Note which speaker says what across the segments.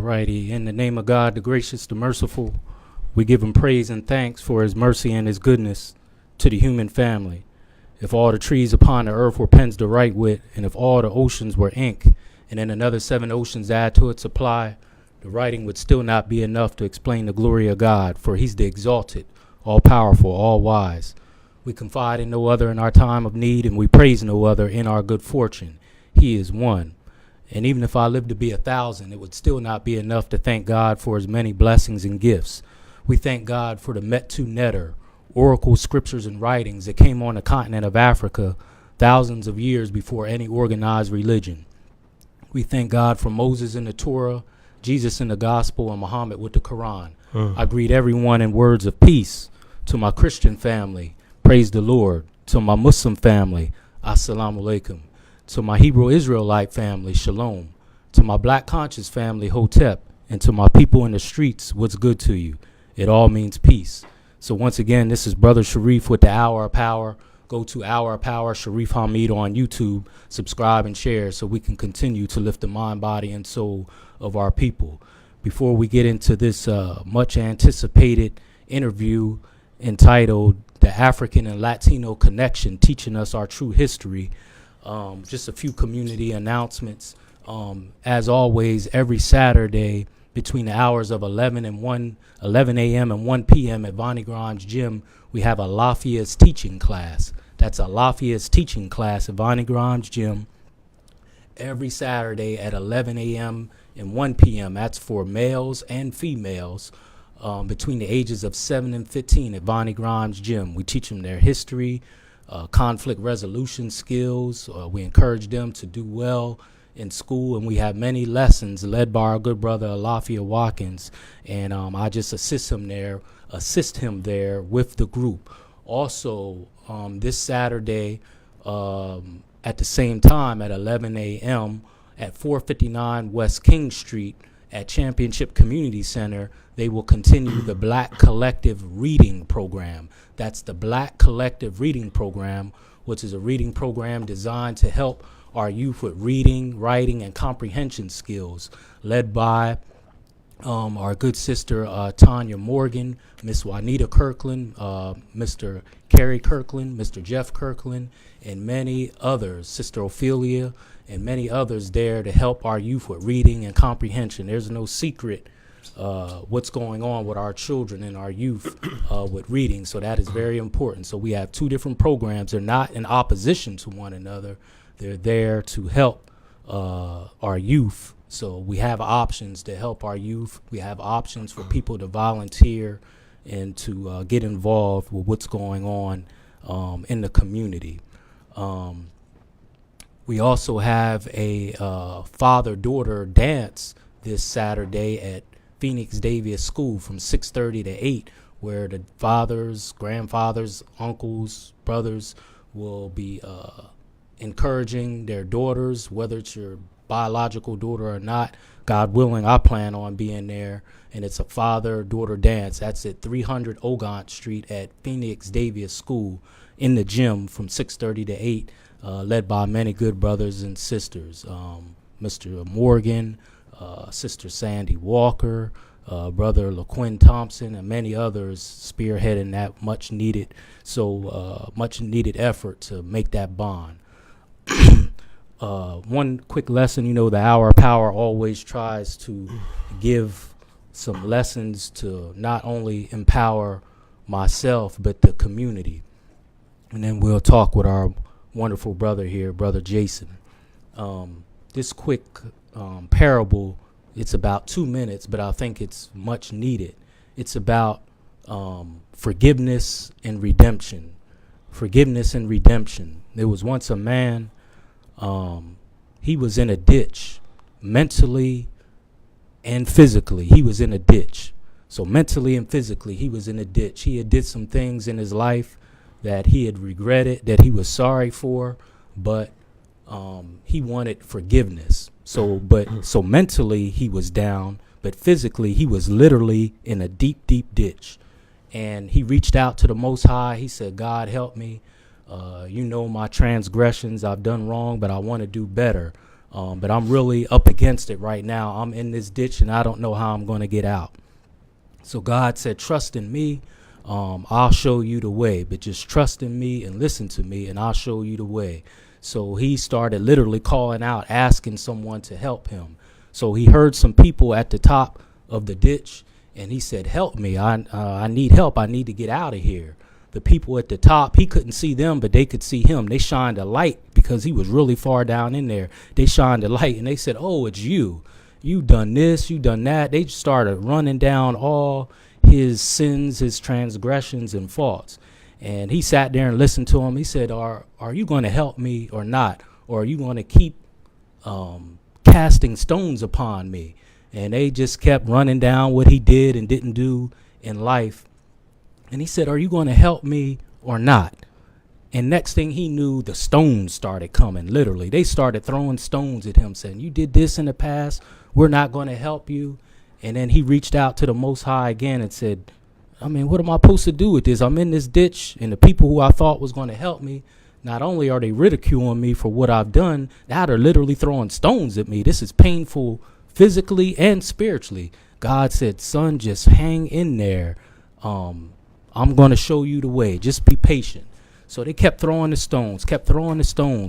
Speaker 1: Alrighty, in the name of God, the gracious, the merciful, we give him praise and thanks for his mercy and his goodness to the human family. If all the trees upon the earth were pens to write with, and if all the oceans were ink, and then another 7 oceans add to its supply, the writing would still not be enough to explain the glory of God, for he's the exalted, all-powerful, all-wise. We confide in no other in our time of need, and we praise no other in our good fortune. He is one. And even if I lived to be 1,000, it would still not be enough to thank God for his many blessings and gifts. We thank God for the Metu Neter, oracle scriptures and writings that came on the continent of Africa thousands of years before any organized religion. We thank God for Moses in the Torah, Jesus in the gospel, and Muhammad with the Quran. I greet everyone in words of peace. To my Christian family, praise the Lord. To my Muslim family, assalamu alaikum. To my Hebrew Israelite family, shalom. To my black conscious family, hotep. And to my people in the streets, what's good to you? It all means peace. So once again, this is Brother Sharif with the Hour of Power. Go to Hour of Power, Sharif Hamid on YouTube. Subscribe and share so we can continue to lift the mind, body, and soul of our people. Before we get into this much anticipated interview entitled The African and Latino Connection, Teaching Us Our True History, just a few community announcements. As always, every Saturday between the hours of 11 a.m. and 1 p.m. at Vonnie Grange Gym, we have a Lafayette's teaching class. That's a Lafayette's teaching class at Vonnie Grange Gym every Saturday at 11 a.m. and 1 p.m. That's for males and females between the ages of 7 and 15 at Vonnie Grange Gym. We teach them their history, conflict resolution skills. We encourage them to do well in school, and we have many lessons led by our good brother Alafia Watkins, and I just assist him there with the group. Also, this Saturday at the same time at 11 a.m. at 459 West King Street at Championship Community Center, they will continue the Black Collective Reading Program. That's the Black Collective Reading Program, which is a reading program designed to help our youth with reading, writing, and comprehension skills, led by our good sister Tanya Morgan, Miss Juanita Kirkland, Mr. Kerry Kirkland, Mr. Jeff Kirkland, and many others, Sister Ophelia, and many others there to help our youth with reading and comprehension. There's no secret what's going on with our children and our youth with reading, so that is very important. So we have two different programs. They're not in opposition to one another. They're there to help our youth. So we have options to help our youth. We have options for people to volunteer and to get involved with what's going on in the community. We also have a father-daughter dance this Saturday at Phoenix Davis School from 6:30 to 8, where the fathers, grandfathers, uncles, brothers will be encouraging their daughters, whether it's your biological daughter or not. God willing, I plan on being there, and it's a father-daughter dance. That's at 300 Ogant Street at Phoenix Davis School in the gym from 6:30 to 8, led by many good brothers and sisters. Mr. Morgan, Sister Sandy Walker, Brother LaQuinn Thompson, and many others spearheading that much needed effort to make that bond. One quick lesson, the Hour of Power always tries to give some lessons to not only empower myself, but the community. And then we'll talk with our wonderful brother here, Brother Jason. This quick parable, it's about 2 minutes, but I think it's much needed. It's about forgiveness and redemption. Forgiveness and redemption. There was once a man, he was in a ditch, mentally and physically. He was in a ditch. So mentally and physically, he was in a ditch. He had did some things in his life that he had regretted, that he was sorry for, but he wanted forgiveness. So mentally he was down, but physically he was literally in a deep, deep ditch. And he reached out to the Most High. He said, God, help me. My transgressions, I've done wrong, but I want to do better. But I'm really up against it right now. I'm in this ditch and I don't know how I'm going to get out. So God said, trust in me. I'll show you the way, but just trust in me and listen to me and I'll show you the way. So he started literally calling out, asking someone to help him. So he heard some people at the top of the ditch and he said, help me. I need help. I need to get out of here. The people at the top, he couldn't see them, but they could see him. They shined a light because he was really far down in there. They shined a light and they said, oh, it's you. You done this, you done that. They started running down all his sins, his transgressions and faults. And he sat there and listened to him. He said, are you going to help me or not? Or are you going to keep casting stones upon me? And they just kept running down what he did and didn't do in life. And he said, are you going to help me or not? And next thing he knew, the stones started coming, literally. They started throwing stones at him, saying, you did this in the past. We're not going to help you. And then he reached out to the Most High again and said, I mean, what am I supposed to do with this? I'm in this ditch, and the people who I thought was going to help me, not only are they ridiculing me for what I've done, now they're literally throwing stones at me. This is painful physically and spiritually. God said, son, just hang in there. I'm going to show you the way. Just be patient. So they kept throwing the stones,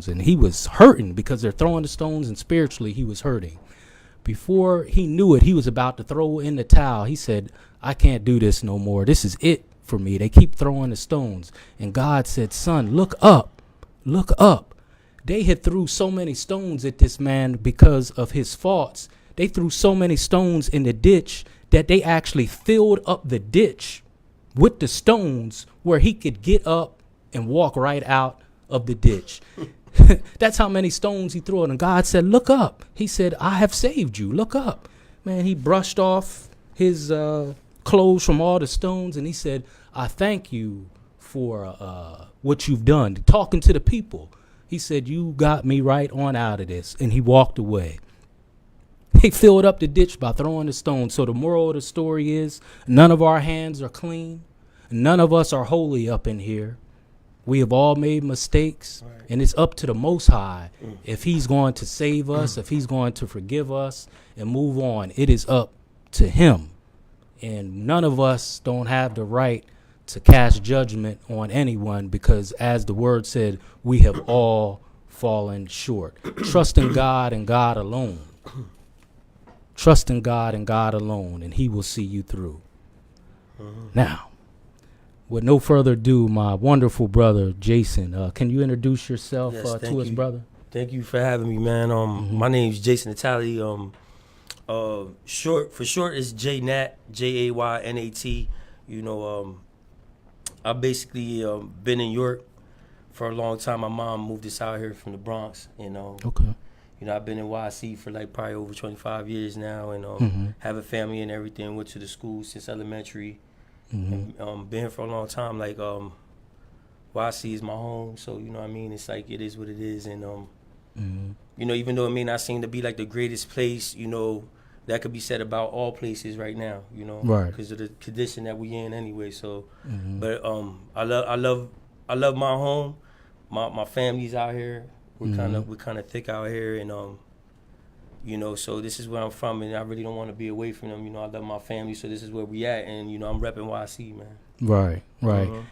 Speaker 1: and he was hurting because they're throwing the stones, and spiritually he was hurting. Before he knew it, he was about to throw in the towel. He said, I can't do this no more. This is it for me. They keep throwing the stones. And God said, son, look up, look up. They had threw so many stones at this man because of his faults. They threw so many stones in the ditch that they actually filled up the ditch with the stones where he could get up and walk right out of the ditch. That's how many stones he threw at him. God said, look up. He said, I have saved you. Look up. Man, he brushed off his clothes from all the stones, and he said, I thank you for what you've done. Talking to the people. He said, you got me right on out of this. And he walked away. They filled up the ditch by throwing the stones. So the moral of the story is, none of our hands are clean. None of us are holy up in here. We have all made mistakes, right. And it's up to the Most High. If he's going to save us, if he's going to forgive us and move on, it is up to him. And none of us don't have the right to cast judgment on anyone because, as the word said, we have all fallen short. Trust in God and God alone. Trust in God and God alone, and he will see you through. Now, with no further ado, my wonderful brother, Jason, can you introduce yourself to us, brother?
Speaker 2: Thank you for having me, man. My name's Jason Natale. For short is J-Nat, Jaynat. You know, I basically been in York for a long time. My mom moved us out here from the Bronx, and
Speaker 1: Okay.
Speaker 2: you know, I've been in YC for like probably over 25 years now, and have a family and everything. Went to the school since elementary. And, been here for a long time. Like YC is my home, so you know what I mean. It's like it is what it is, and you know, even though it may not seem to be like the greatest place, you know, that could be said about all places right now, you know,
Speaker 1: right?
Speaker 2: Because of the condition that we in anyway. So, but I love my home. My family's out here. We're kind of thick out here, and you know, so this is where I'm from, and I really don't want to be away from them. You know, I love my family, so this is where we at, and you know, I'm repping YC, man.
Speaker 1: Right.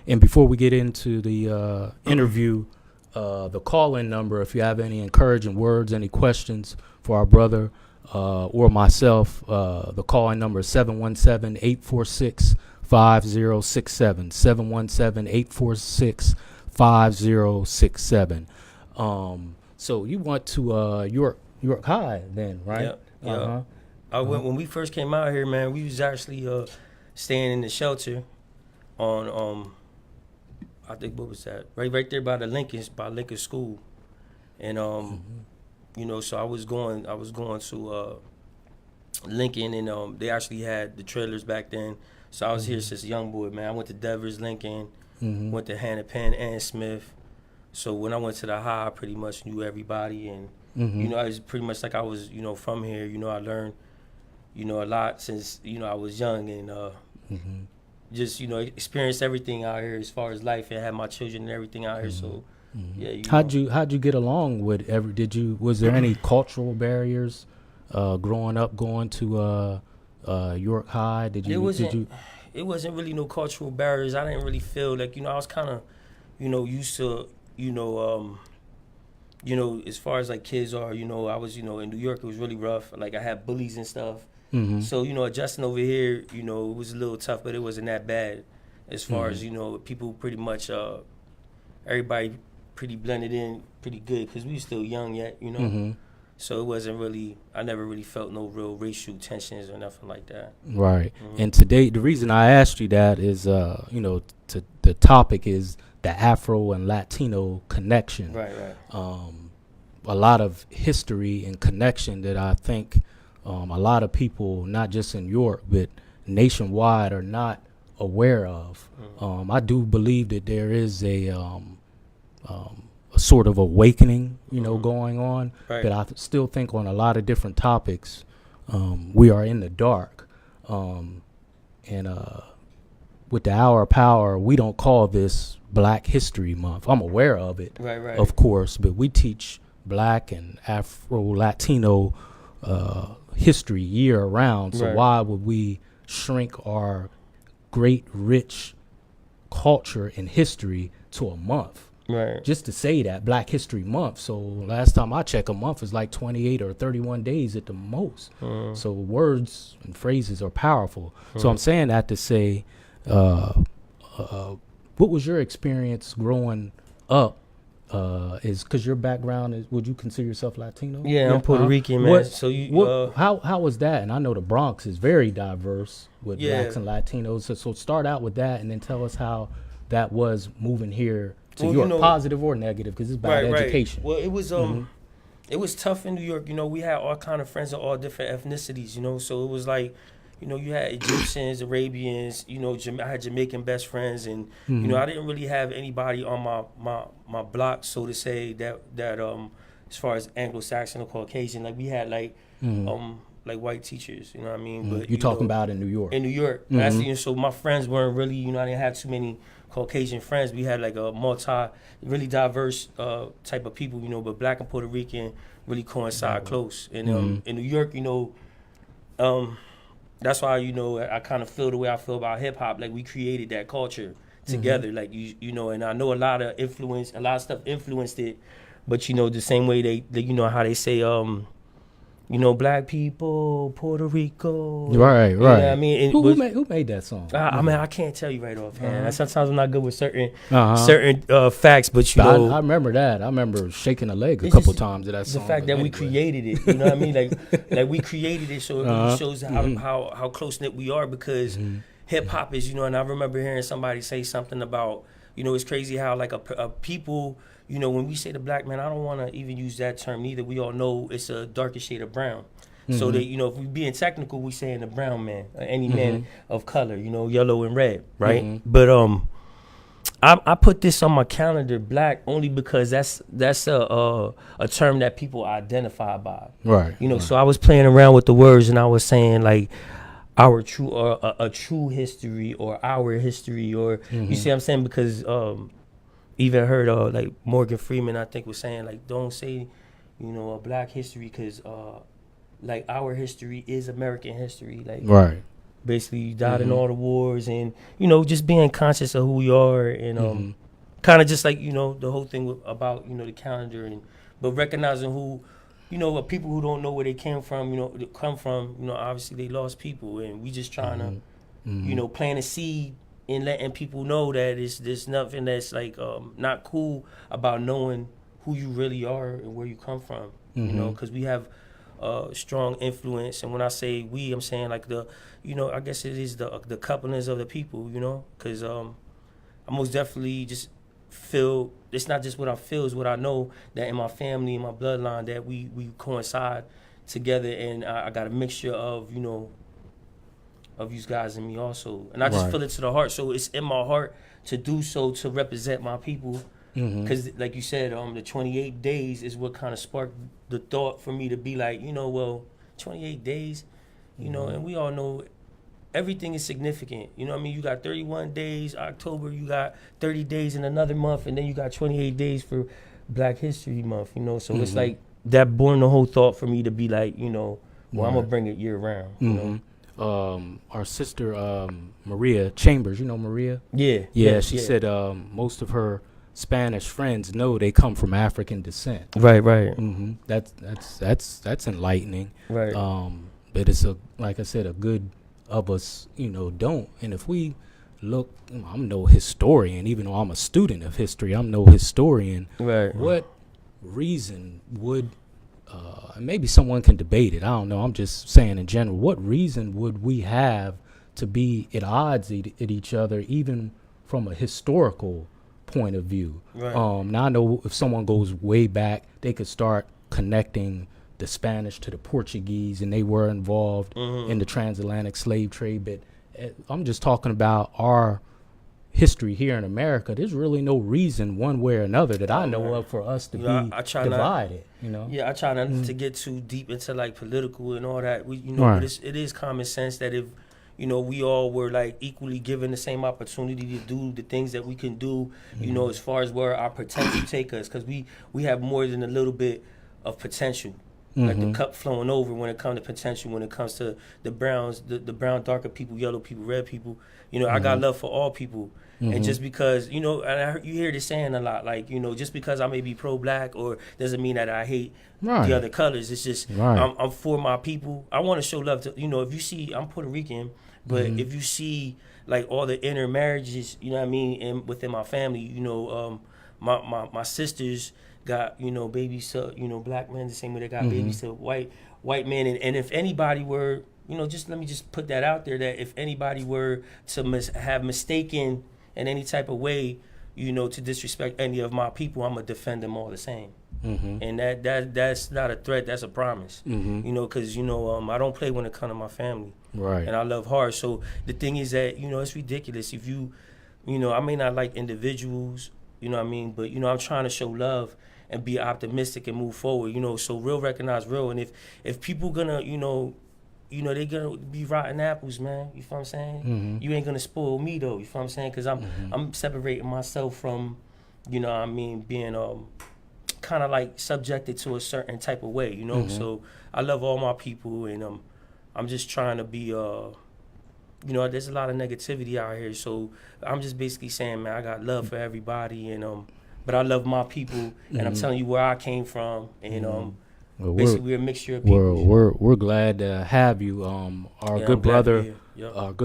Speaker 1: And before we get into the interview, the call-in number, if you have any encouraging words, any questions for our brother or myself, the call-in number is 717-846-5067. 717-846-5067. So you went to York High then, right?
Speaker 2: Yeah. When we first came out here, man, we was actually staying in the shelter on I think, what was that? Right there by Lincoln School. And you know, so I was going to Lincoln, and they actually had the trailers back then. So I was here since a young boy, man. I went to Devers, Lincoln, went to Hannah-Penn and Smith. So when I went to the high, I pretty much knew everybody, and you know, I was pretty much like I was, you know, from here. You know, I learned, you know, a lot since, you know, I was young, and just, you know, experienced everything out here as far as life, and had my children and everything out here. So Yeah.
Speaker 1: How'd you get along with was there any cultural barriers growing up going to York High?
Speaker 2: It wasn't really no cultural barriers. I didn't really feel like, I was kind of, used to, as far as like kids are, I was, in New York, it was really rough. Like I had bullies and stuff.
Speaker 1: Mm-hmm.
Speaker 2: So, adjusting over here, it was a little tough, but it wasn't that bad as far as, people pretty much, everybody pretty blended in pretty good because we were still young yet,
Speaker 1: Mm-hmm.
Speaker 2: So it wasn't really, I never really felt no real racial tensions or nothing like that.
Speaker 1: Right.
Speaker 2: Mm-hmm.
Speaker 1: And today, the reason I asked you that is, the topic is the Afro and Latino connection.
Speaker 2: Right.
Speaker 1: A lot of history and connection that I think a lot of people, not just in York, but nationwide, are not aware of.
Speaker 2: Mm-hmm.
Speaker 1: I do believe that there is a sort of awakening,
Speaker 2: Mm-hmm.
Speaker 1: going on.
Speaker 2: Right.
Speaker 1: But I still think on a lot of different topics, we are in the dark. And with the Hour of Power, we don't call this Black History Month. I'm aware of it,
Speaker 2: Right.
Speaker 1: of course, but we teach Black and Afro-Latino history year round. So
Speaker 2: Right.
Speaker 1: why would we shrink our great, rich culture and history to a month?
Speaker 2: Right.
Speaker 1: Just to say that Black History Month. So last time I checked, a month is like 28 or 31 days at the most.
Speaker 2: Mm-hmm.
Speaker 1: So words and phrases are powerful. So I'm saying that to say, what was your experience growing up? Is because your background is, would you consider yourself Latino?
Speaker 2: Yeah, I'm Puerto Rican, man. So
Speaker 1: how was that? And I know the Bronx is very diverse with Blacks and Latinos. So start out with that, and then tell us how that was moving here to York, positive or negative, because it's about education.
Speaker 2: Well, it was it was tough in New York. We had all kind of friends of all different ethnicities. So it was like, you had Egyptians, Arabians. I had Jamaican best friends, and I didn't really have anybody on my block, so to say, that as far as Anglo-Saxon or Caucasian, like we had like white teachers. You know what I mean? But
Speaker 1: you're talking about in New York.
Speaker 2: In New York, so my friends weren't really. I didn't have too many Caucasian friends. We had like a really diverse type of people, but Black and Puerto Rican really coincide close. And in New York, that's why I kind of feel the way I feel about hip hop. Like we created that culture together. Like and I know a lot of stuff influenced it. But the same way they how they say Black people, Puerto Rico.
Speaker 1: Right.
Speaker 2: You know what I mean?
Speaker 1: Who made that song?
Speaker 2: I mean, I can't tell you right offhand. Sometimes I'm not good with certain facts, but
Speaker 1: I remember that. I remember shaking a leg a couple times of that song.
Speaker 2: The fact that we created it, you know what I mean? Like we created it, so it really shows how close knit we are, because hip hop is, and I remember hearing somebody say something about, it's crazy how like a people. When we say the Black man, I don't want to even use that term either. We all know it's a darker shade of brown. So that, if we being technical, we saying the brown man, any man of color, yellow and red, right? But I put this on my calendar, Black, only because that's a term that people identify by,
Speaker 1: right?
Speaker 2: So I was playing around with the words, and I was saying like our true a true history, or our history, or you see what I'm saying, because even heard like Morgan Freeman, I think, was saying like, don't say a Black history, because like our history is American history, like
Speaker 1: right.
Speaker 2: Basically you died in all the wars, and just being conscious of who we are, and kind of just like the whole thing about the calendar, but recognizing who people who don't know where they came from, obviously they lost people, and we just trying to plant a seed and letting people know that there's nothing that's like not cool about knowing who you really are and where you come from, because we have strong influence. And when I say we, I'm saying like I guess it is the couplings of the people, because I most definitely just feel, it's not just what I feel, it's what I know, that in my family, in my bloodline, that we coincide together, and I got a mixture of of you guys and me also, and I just feel it to the heart. So it's in my heart to do so, to represent my people, because like you said, the 28 days is what kind of sparked the thought for me to be like, 28 days, and we all know everything is significant. You know what I mean? You got 31 days, October, you got 30 days in another month, and then you got 28 days for Black History Month, you know? So it's like that born the whole thought for me to be like, you know, well, I'm going to bring it year round, you know?
Speaker 1: Our sister, Maria Chambers, you know Maria?
Speaker 2: Yeah.
Speaker 1: She said most of her Spanish friends know they come from African descent.
Speaker 2: Right.
Speaker 1: That's enlightening.
Speaker 2: Right.
Speaker 1: But it's like I said, a good of us, you know, don't. And if we look, I'm no historian, even though I'm a student of history, I'm no historian.
Speaker 2: Right.
Speaker 1: What reason would, and maybe someone can debate it, I don't know, I'm just saying in general, what reason would we have to be at odds at each other, even from a historical point of view?
Speaker 2: Right.
Speaker 1: Now I know if someone goes way back, they could start connecting the Spanish to the Portuguese, and they were involved in the transatlantic slave trade. But I'm just talking about our history here in America. There's really no reason one way or another that I know of for us to be divided. You know.
Speaker 2: Yeah, I try not to get too deep into like political and all that. We, you know, but it is common sense that if, you know, we all were like equally given the same opportunity to do the things that we can do, you know, as far as where our potential take us, because we have more than a little bit of potential. Like the cup flowing over when it comes to potential, when it comes to the browns, the brown, darker people, yellow people, red people. You know, I got love for all people. And just because, you know, and you hear this saying a lot, like, you know, just because I may be pro-black or doesn't mean that I hate the other colors. It's just I'm for my people. I want to show love to, you know, if you see, I'm Puerto Rican, but if you see like all the intermarriages, you know what I mean, and within my family, you know, my sisters got, you know, babies to, you know, black men the same way they got babies to white men. And if anybody were, you know, just let me just put that out there, that if anybody were to have mistaken in any type of way, you know, to disrespect any of my people, I'm going to defend them all the same. And that's not a threat, that's a promise. You know, because, you know, I don't play when it comes to my family.
Speaker 1: Right.
Speaker 2: And I love hard. So the thing is that, you know, it's ridiculous. If you know, I may not like individuals, you know what I mean, but, you know, I'm trying to show love and be optimistic and move forward, you know, so real recognize real. And if people gonna, you know, they gonna be rotten apples, man, you feel what I'm saying? You ain't gonna spoil me though, you feel what I'm saying? Because I'm separating myself from, you know what I mean, being kind of like subjected to a certain type of way, you know? So I love all my people, and I'm just trying to be, you know, there's a lot of negativity out here, so I'm just basically saying, man, I got love for everybody, and but I love my people, and I'm telling you where I came from, and
Speaker 1: well,
Speaker 2: basically we're a mixture of people.
Speaker 1: We're glad to have you. Our good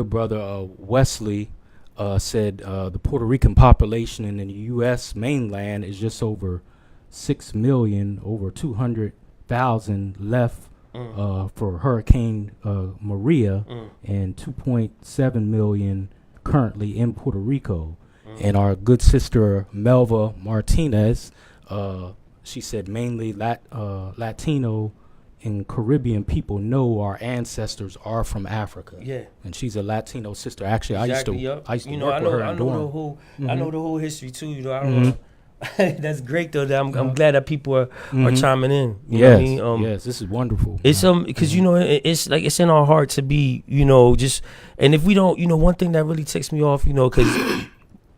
Speaker 1: brother Wesley said the Puerto Rican population in the U.S. mainland is just over 6 million, over 200,000 left for Hurricane Maria, and 2.7 million currently in Puerto Rico. And our good sister Melva Martinez, she said mainly Latino and Caribbean people know our ancestors are from Africa. Yeah. And she's a Latino sister. Actually,
Speaker 2: exactly,
Speaker 1: I used to
Speaker 2: you know,
Speaker 1: work with her in Durham.
Speaker 2: I know the whole history too. You know, I don't know. That's great though. That I'm glad that people are chiming in. You know what I mean?
Speaker 1: Yes, this is wonderful.
Speaker 2: It's because you know, it's like it's in our heart to be, you know, just, and if we don't, you know, one thing that really ticks me off, you know, because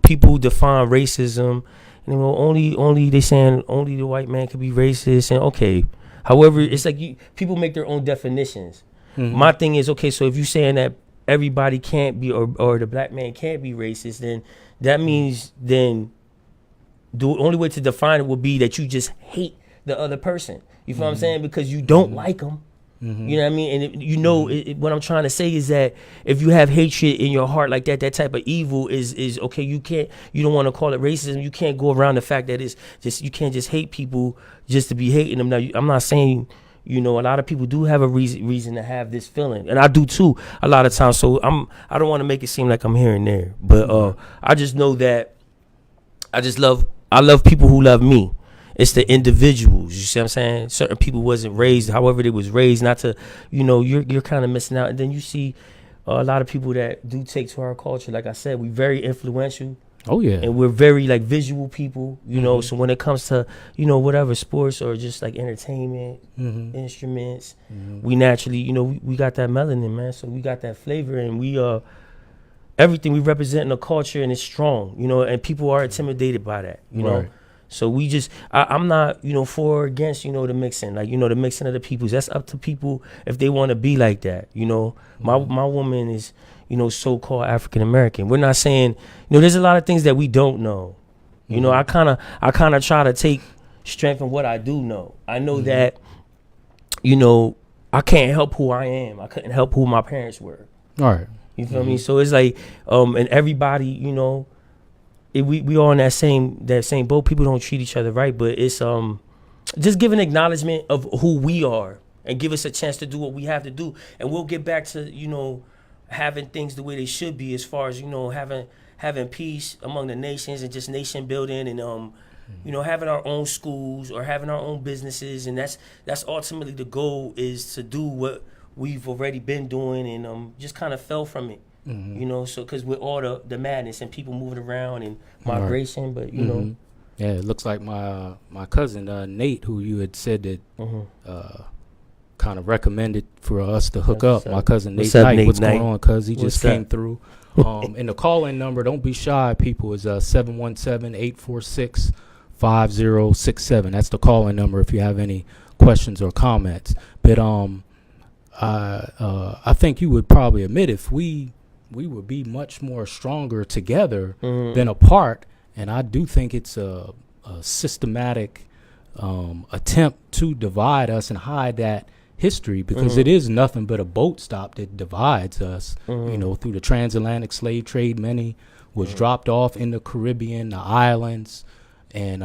Speaker 2: people define racism, and, you know, only they saying only the white man could be racist, and okay, however, it's like people make their own definitions. My thing is, okay, so if you're saying that everybody can't be, or the black man can't be racist, then that means then the only way to define it would be that you just hate the other person. You feel what I'm saying? Because you don't like them. You know what I mean? And you know, what I'm trying to say is that if you have hatred in your heart like that, that type of evil is okay. You don't want to call it racism. You can't go around the fact that it's just, you can't just hate people just to be hating them. Now, I'm not saying, you know, a lot of people do have a reason to have this feeling, and I do too a lot of times. So I don't want to make it seem like I'm here and there, but I just know that I love people who love me. It's the individuals, you see what I'm saying? Certain people wasn't raised however they was raised, not to, you know, you're kind of missing out. And then you see a lot of people that do take to our culture. Like I said, we very influential.
Speaker 1: Oh yeah.
Speaker 2: And we're very like visual people, you know. So when it comes to, you know, whatever sports or just like entertainment, instruments, we naturally, you know, we got that melanin, man. So we got that flavor, and we everything we represent in the culture, and it's strong, you know. And people are intimidated by that, you know. So we just, I'm not, you know, for or against, you know, the mixing, like, you know, the mixing of the peoples. That's up to people if they want to be like that, you know. My woman is, you know, so-called African American. We're not saying, you know, there's a lot of things that we don't know. You know, I kind of try to take strength in what I do know. I know that, you know, I can't help who I am. I couldn't help who my parents were.
Speaker 1: All right.
Speaker 2: You feel me? So it's like, and everybody, you know, we all in that same boat. People don't treat each other right, but it's just give an acknowledgement of who we are and give us a chance to do what we have to do, and we'll get back to, you know, having things the way they should be, as far as, you know, having peace among the nations and just nation building, and you know, having our own schools or having our own businesses, and that's ultimately the goal, is to do what we've already been doing, and just kind of fell from it, you know. So because with all the madness and people moving around and migration, but you know,
Speaker 1: yeah, it looks like my cousin Nate, who you had said that kind of recommended for us to hook up. My cousin Nate Knight. What's going on, cuz? He just came through. And the call-in number, don't be shy, people, is 717-846-5067. That's the call-in number if you have any questions or comments. But I think you would probably admit, if we would be much more stronger together than apart. And I do think it's a systematic attempt to divide us and hide that history, because it is nothing but a boat stop that divides us. You know, through the transatlantic slave trade, many was dropped off in the Caribbean, the islands, and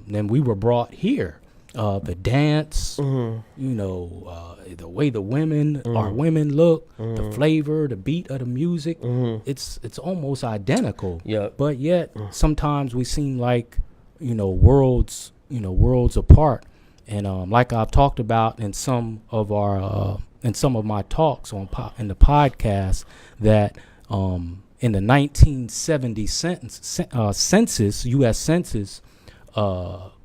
Speaker 1: then we were brought here. The dance, you know, the way the women, our women look, the flavor, the beat of the music, it's almost identical. But yet sometimes we seem like, you know, worlds apart. And like I've talked about in some of my talks in the podcast, that in the 1970 census, U.S. Census,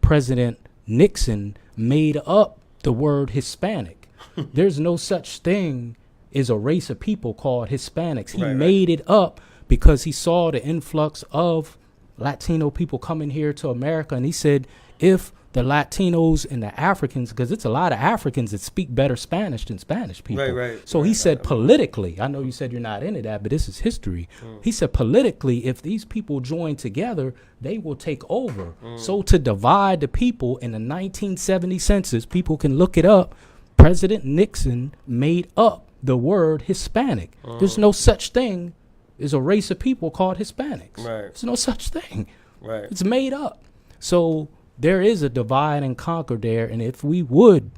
Speaker 1: President Nixon made up the word Hispanic. There's no such thing as a race of people called Hispanics. He made it up because he saw the influx of Latino people coming here to America, and he said, if the Latinos and the Africans, because it's a lot of Africans that speak better Spanish than Spanish people. So he said politically, I know you said you're not into that, but this is history. He said politically, if these people join together, they will take over. So to divide the people in the 1970 census, people can look it up, President Nixon made up the word Hispanic. There's no such thing as a race of people called Hispanics. There's no such thing. It's made up. So there is a divide and conquer there, and if we would,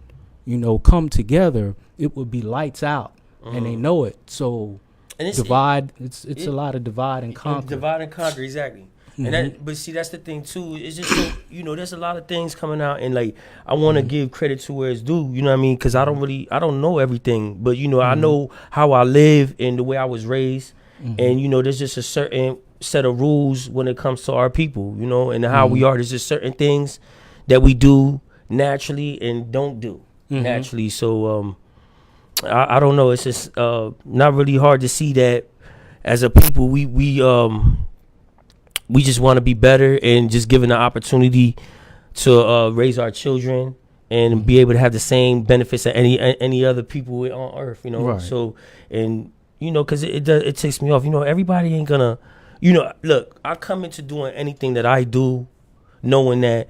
Speaker 1: you know, come together, it would be lights out, and they know it. So and it's a lot of divide and conquer. Divide and conquer,
Speaker 2: exactly. And that, but see, that's the thing too. It's just so, you know, there's a lot of things coming out, and like I want to give credit to where it's due. You know what I mean? Because I don't know everything, but you know, I know how I live and the way I was raised, and you know, there's just a certain set of rules when it comes to our people, you know, and how we are. There's just certain things that we do naturally and don't do naturally. So I don't know. It's just not really hard to see that as a people we just want to be better, and just given the opportunity to raise our children and be able to have the same benefits that any other people on earth, you know. So, and you know, because it takes me off. You know, everybody ain't gonna. You know, look, I come into doing anything that I do knowing that,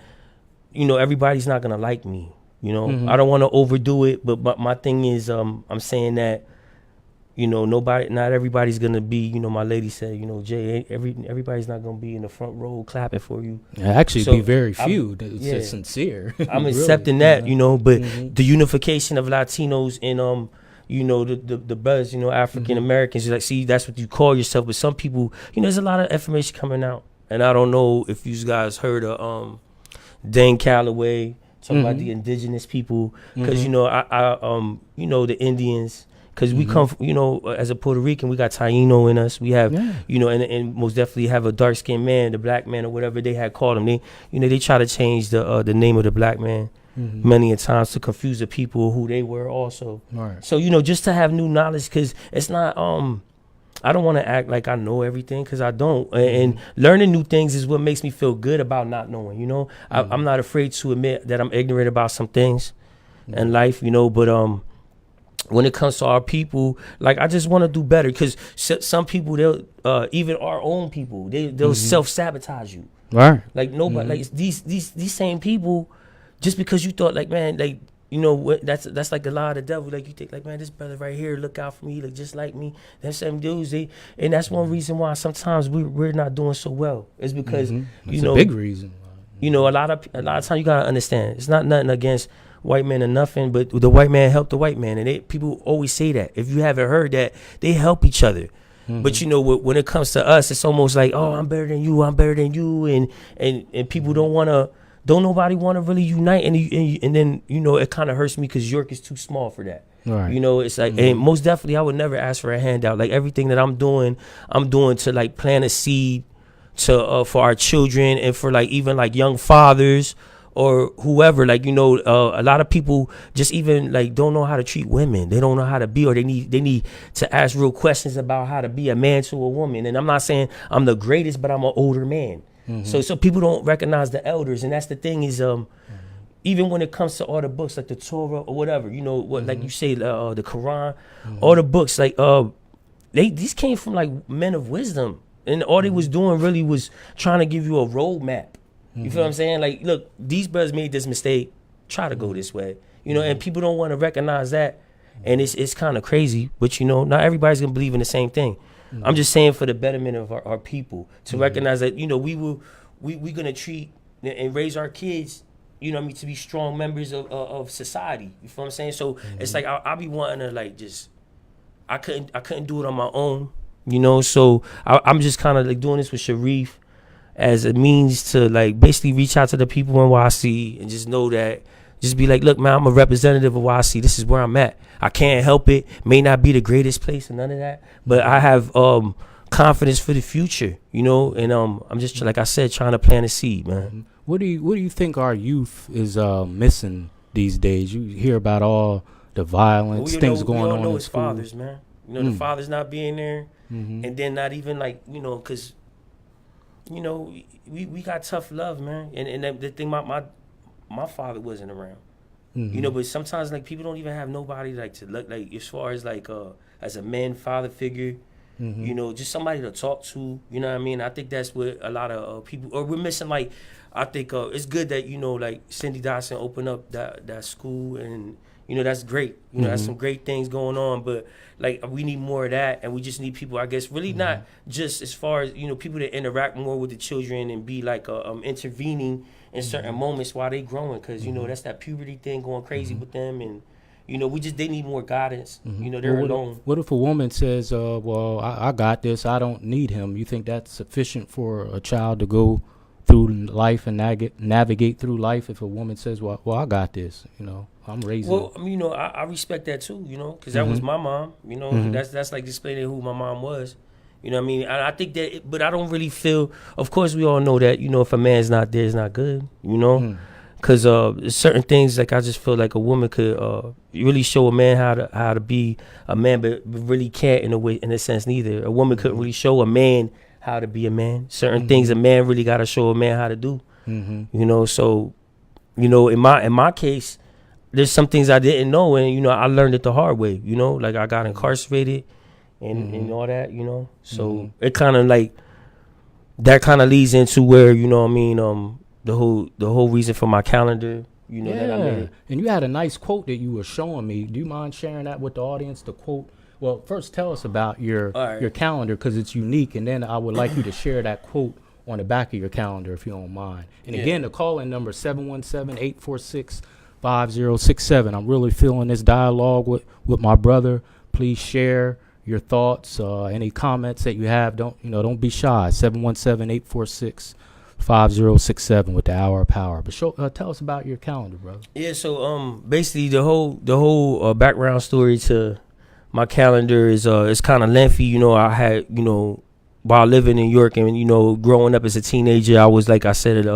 Speaker 2: you know, everybody's not going to like me. You know, I don't want to overdo it. But my thing is, I'm saying that, you know, not everybody's going to be, you know, my lady said, you know, Jay, everybody's not going to be in the front row clapping for you.
Speaker 1: Actually, so be very few. It's sincere.
Speaker 2: I'm accepting that, you know, but the unification of Latinos and, you know, the brothers, you know, African Americans, like, see, that's what you call yourself. But some people, you know, there's a lot of information coming out, and I don't know if you guys heard of Dane Calloway talking about the indigenous people, because you know, I you know, the Indians, because we come, as a Puerto Rican, we got Taino in us. We have,
Speaker 1: Yeah.
Speaker 2: And most definitely have a dark skinned man, the black man or whatever they had called him. They try to change the name of the black man many a times to confuse the people who they were also.
Speaker 1: Right.
Speaker 2: So just to have new knowledge, because it's not I don't want to act like I know everything, because I don't. And learning new things is what makes me feel good about not knowing. I'm not afraid to admit that I'm ignorant about some things in life. But when it comes to our people, like, I just want to do better, because some people, they'll even our own people, they'll self-sabotage you.
Speaker 1: Right.
Speaker 2: Like nobody, like these same people, just because you thought, like, man, like, that's like a lie of the devil. Like, you think, like, man, this brother right here look out for me, like just like me. Them same dudes, and that's one reason why sometimes we're not doing so well. It's because
Speaker 1: That's a big reason.
Speaker 2: a lot of times you gotta understand, it's not nothing against white men or nothing, but the white man helped the white man, and people always say that. If you haven't heard that, they help each other. But when it comes to us, it's almost like, oh, I'm better than you, and people don't nobody want to really unite, and then it kind of hurts me, because York is too small for that.
Speaker 1: Right.
Speaker 2: It's like, and most definitely I would never ask for a handout. Like, everything that I'm doing to, like, plant a seed to for our children, and for, like, even, like, young fathers or whoever. Like, a lot of people just even, like, don't know how to treat women. They don't know how to be, or they need to ask real questions about how to be a man to a woman. And I'm not saying I'm the greatest, but I'm an older man. So people don't recognize the elders, and that's the thing is, even when it comes to all the books, like the Torah or whatever, like you say, the Quran, all the books, like these came from, like, men of wisdom, and all they was doing really was trying to give you a roadmap. You feel what I'm saying? Like, look, these brothers made this mistake. Try to go this way, and people don't want to recognize that, and it's kind of crazy. But not everybody's gonna believe in the same thing. I'm just saying, for the betterment of our people, to recognize that we gonna treat and raise our kids, to be strong members of society. You feel what I'm saying? So it's like I'll be wanting to, like, just I couldn't do it on my own. So I'm just kind of, like, doing this with Sharif as a means to, like, basically reach out to the people in YC and just know that. Just be like, look, man, I'm a representative of YC. This is where I'm at. I can't help it. May not be the greatest place and none of that, but I have confidence for the future, and I'm just, like I said, trying to plant a seed, man.
Speaker 1: What do you think our youth is missing these days? You hear about all the violence, things going on in
Speaker 2: his
Speaker 1: school.
Speaker 2: Fathers, man. The fathers not being there, and then not even, like, because we got tough love, man, and the thing, my father wasn't around, but sometimes, like, people don't even have nobody, like, to look, like, as far as, like, as a man father figure, just somebody to talk to, what I mean? I think that's what a lot of people, or we're missing. Like, I think it's good that, like, Cindy Dawson opened up that school, and, that's great. That's some great things going on, but, like, we need more of that, and we just need people, I guess, really not just as far as, people that interact more with the children and be, like, intervening in certain moments while they growing, because that's that puberty thing going crazy with them, and they need more guidance. They're alone.
Speaker 1: What if a woman says, well, I got this, I don't need him? You think that's sufficient for a child to go through life and navigate through life? If a woman says, well, I got this, I'm raising.
Speaker 2: Well, I respect that too, because that was my mom. That's like displaying who my mom was. I mean? I think that, but I don't really feel, of course we all know that, if a man's not there, it's not good, because certain things, like, I just feel like a woman could really show a man how to be a man, but really can't in a sense neither. A woman couldn't really show a man how to be a man. Certain things a man really got to show a man how to do. So, in my case, there's some things I didn't know, and I learned it the hard way. Like, I got incarcerated. And all that, so it kind of, like, that kind of leads into where, the whole reason for my calendar, that I made.
Speaker 1: And you had a nice quote that you were showing me. Do you mind sharing that with the audience? The quote. Well, first tell us about your calendar, because it's unique, and then I would like you to share that quote on the back of your calendar, if you don't mind. And again, the call-in number 717-846-5067. I'm really feeling this dialogue with my brother. Please share your thoughts, any comments that you have. Don't be shy. 717-846-5067 with the Hour of Power. But tell us about your calendar, brother.
Speaker 2: Yeah, so basically the whole background story to my calendar is it's kind of lengthy. You know, I had, you know, while living in New York and, you know, growing up as a teenager, I was, like I said,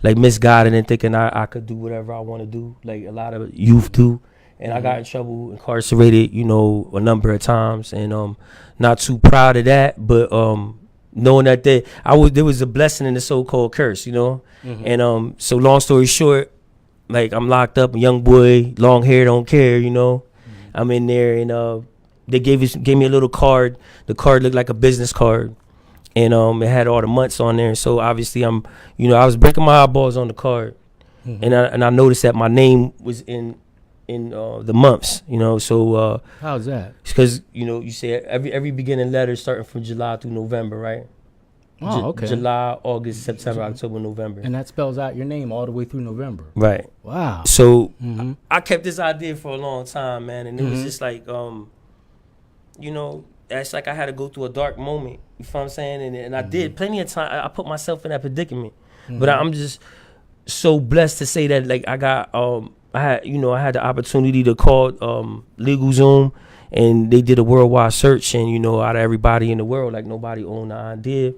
Speaker 2: like misguided and thinking I could do whatever I want to do, like a lot of youth do. And I got in trouble, incarcerated, you know, a number of times, and not too proud of that, but knowing that there was a blessing in the so-called curse, you know. And so long story short, like I'm locked up, a young boy, long hair, don't care, you know. I'm in there, and they gave me a little card. The card looked like a business card, and it had all the months on there. So obviously I was breaking my eyeballs on the card, and I noticed that my name was in the months, you know. So
Speaker 1: how's that?
Speaker 2: Because, you know, you say every beginning letter starting from July through November, right?
Speaker 1: Oh, okay.
Speaker 2: July, August, September, October, November.
Speaker 1: And that spells out your name all the way through November.
Speaker 2: Right.
Speaker 1: Wow.
Speaker 2: So I kept this idea for a long time, man, and it was just like, you know, it's like I had to go through a dark moment. You know what I'm saying? And I did plenty of time. I put myself in that predicament, but I'm just so blessed to say that, like, I got I had the opportunity to call LegalZoom, and they did a worldwide search, and, you know, out of everybody in the world, like, nobody owned the idea.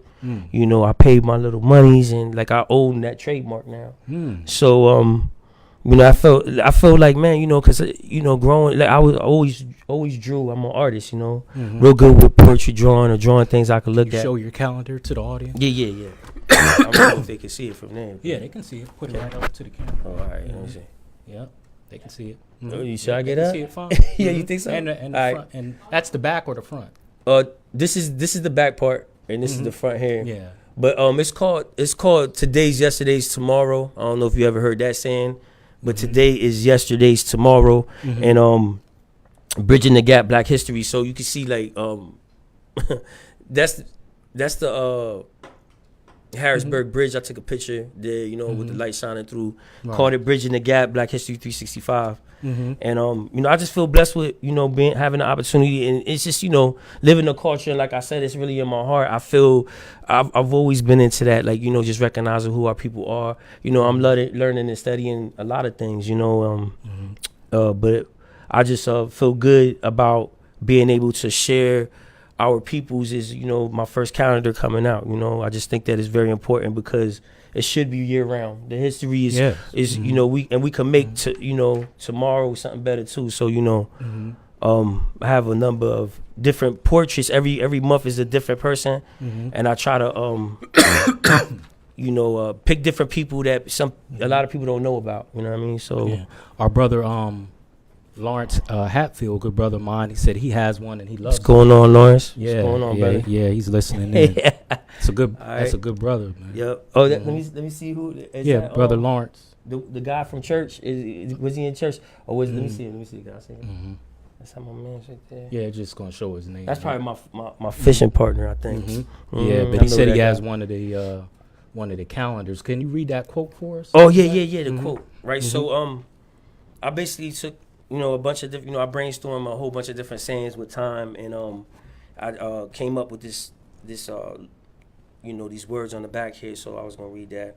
Speaker 2: You know, I paid my little monies, and, like, I own that trademark now. So you know, I felt like, man, you know, because, you know, growing, like, I was always drew. I'm an artist, you know, real good with poetry, drawing, or drawing things I could look at.
Speaker 1: Show your calendar to the audience.
Speaker 2: Yeah. I don't know if they can see it from there.
Speaker 1: Yeah, they can see it. Put it right up to the camera.
Speaker 2: Oh, all right, let me see.
Speaker 1: Yeah, they can see it.
Speaker 2: Oh, you sure I get up?
Speaker 1: See it fine.
Speaker 2: Yeah, you think so?
Speaker 1: And the front, and that's the back or the front?
Speaker 2: This is the back part, and this is the front here.
Speaker 1: Yeah.
Speaker 2: But it's called Today's Yesterday's Tomorrow. I don't know if you ever heard that saying, but today is yesterday's tomorrow, and bridging the gap, Black History. So you can see, like, that's the Harrisburg Bridge. I took a picture there, you know, with the light shining through. Right. Called it Bridging the Gap, Black History 365. And you know, I just feel blessed with, you know, having the opportunity, and it's just, you know, living the culture. And like I said, it's really in my heart. I feel I've always been into that, like, you know, just recognizing who our people are. You know, I'm learning and studying a lot of things, you know, but I just feel good about being able to share our peoples. Is, you know, my first calendar coming out. You know, I just think that is very important because it should be year round. The history is you know, we can make you know, tomorrow something better too. So, you know, I have a number of different portraits. Every month is a different person, and I try to you know, pick different people that a lot of people don't know about. You know what I mean? So
Speaker 1: our brother Lawrence Hatfield, good brother of mine, he said he has one and he loves
Speaker 2: What's going on, Lawrence?
Speaker 1: Yeah,
Speaker 2: What's going on, brother?
Speaker 1: Yeah, he's listening in. It's a good that's a good brother, man.
Speaker 2: Yep. Oh, let me see who is that,
Speaker 1: brother Lawrence.
Speaker 2: The guy from church, was he in church, or was let me see, can I see him? That's how my man's right there.
Speaker 1: Yeah, just gonna show his name.
Speaker 2: That's probably my fishing partner, I think.
Speaker 1: Yeah, but he said he has one of the calendars. Can you read that quote for us?
Speaker 2: Oh yeah, the quote, right? So I basically took, you know, a bunch of different, you know, I brainstormed a whole bunch of different sayings with time, and I came up with this you know, these words on the back here. So I was gonna read that.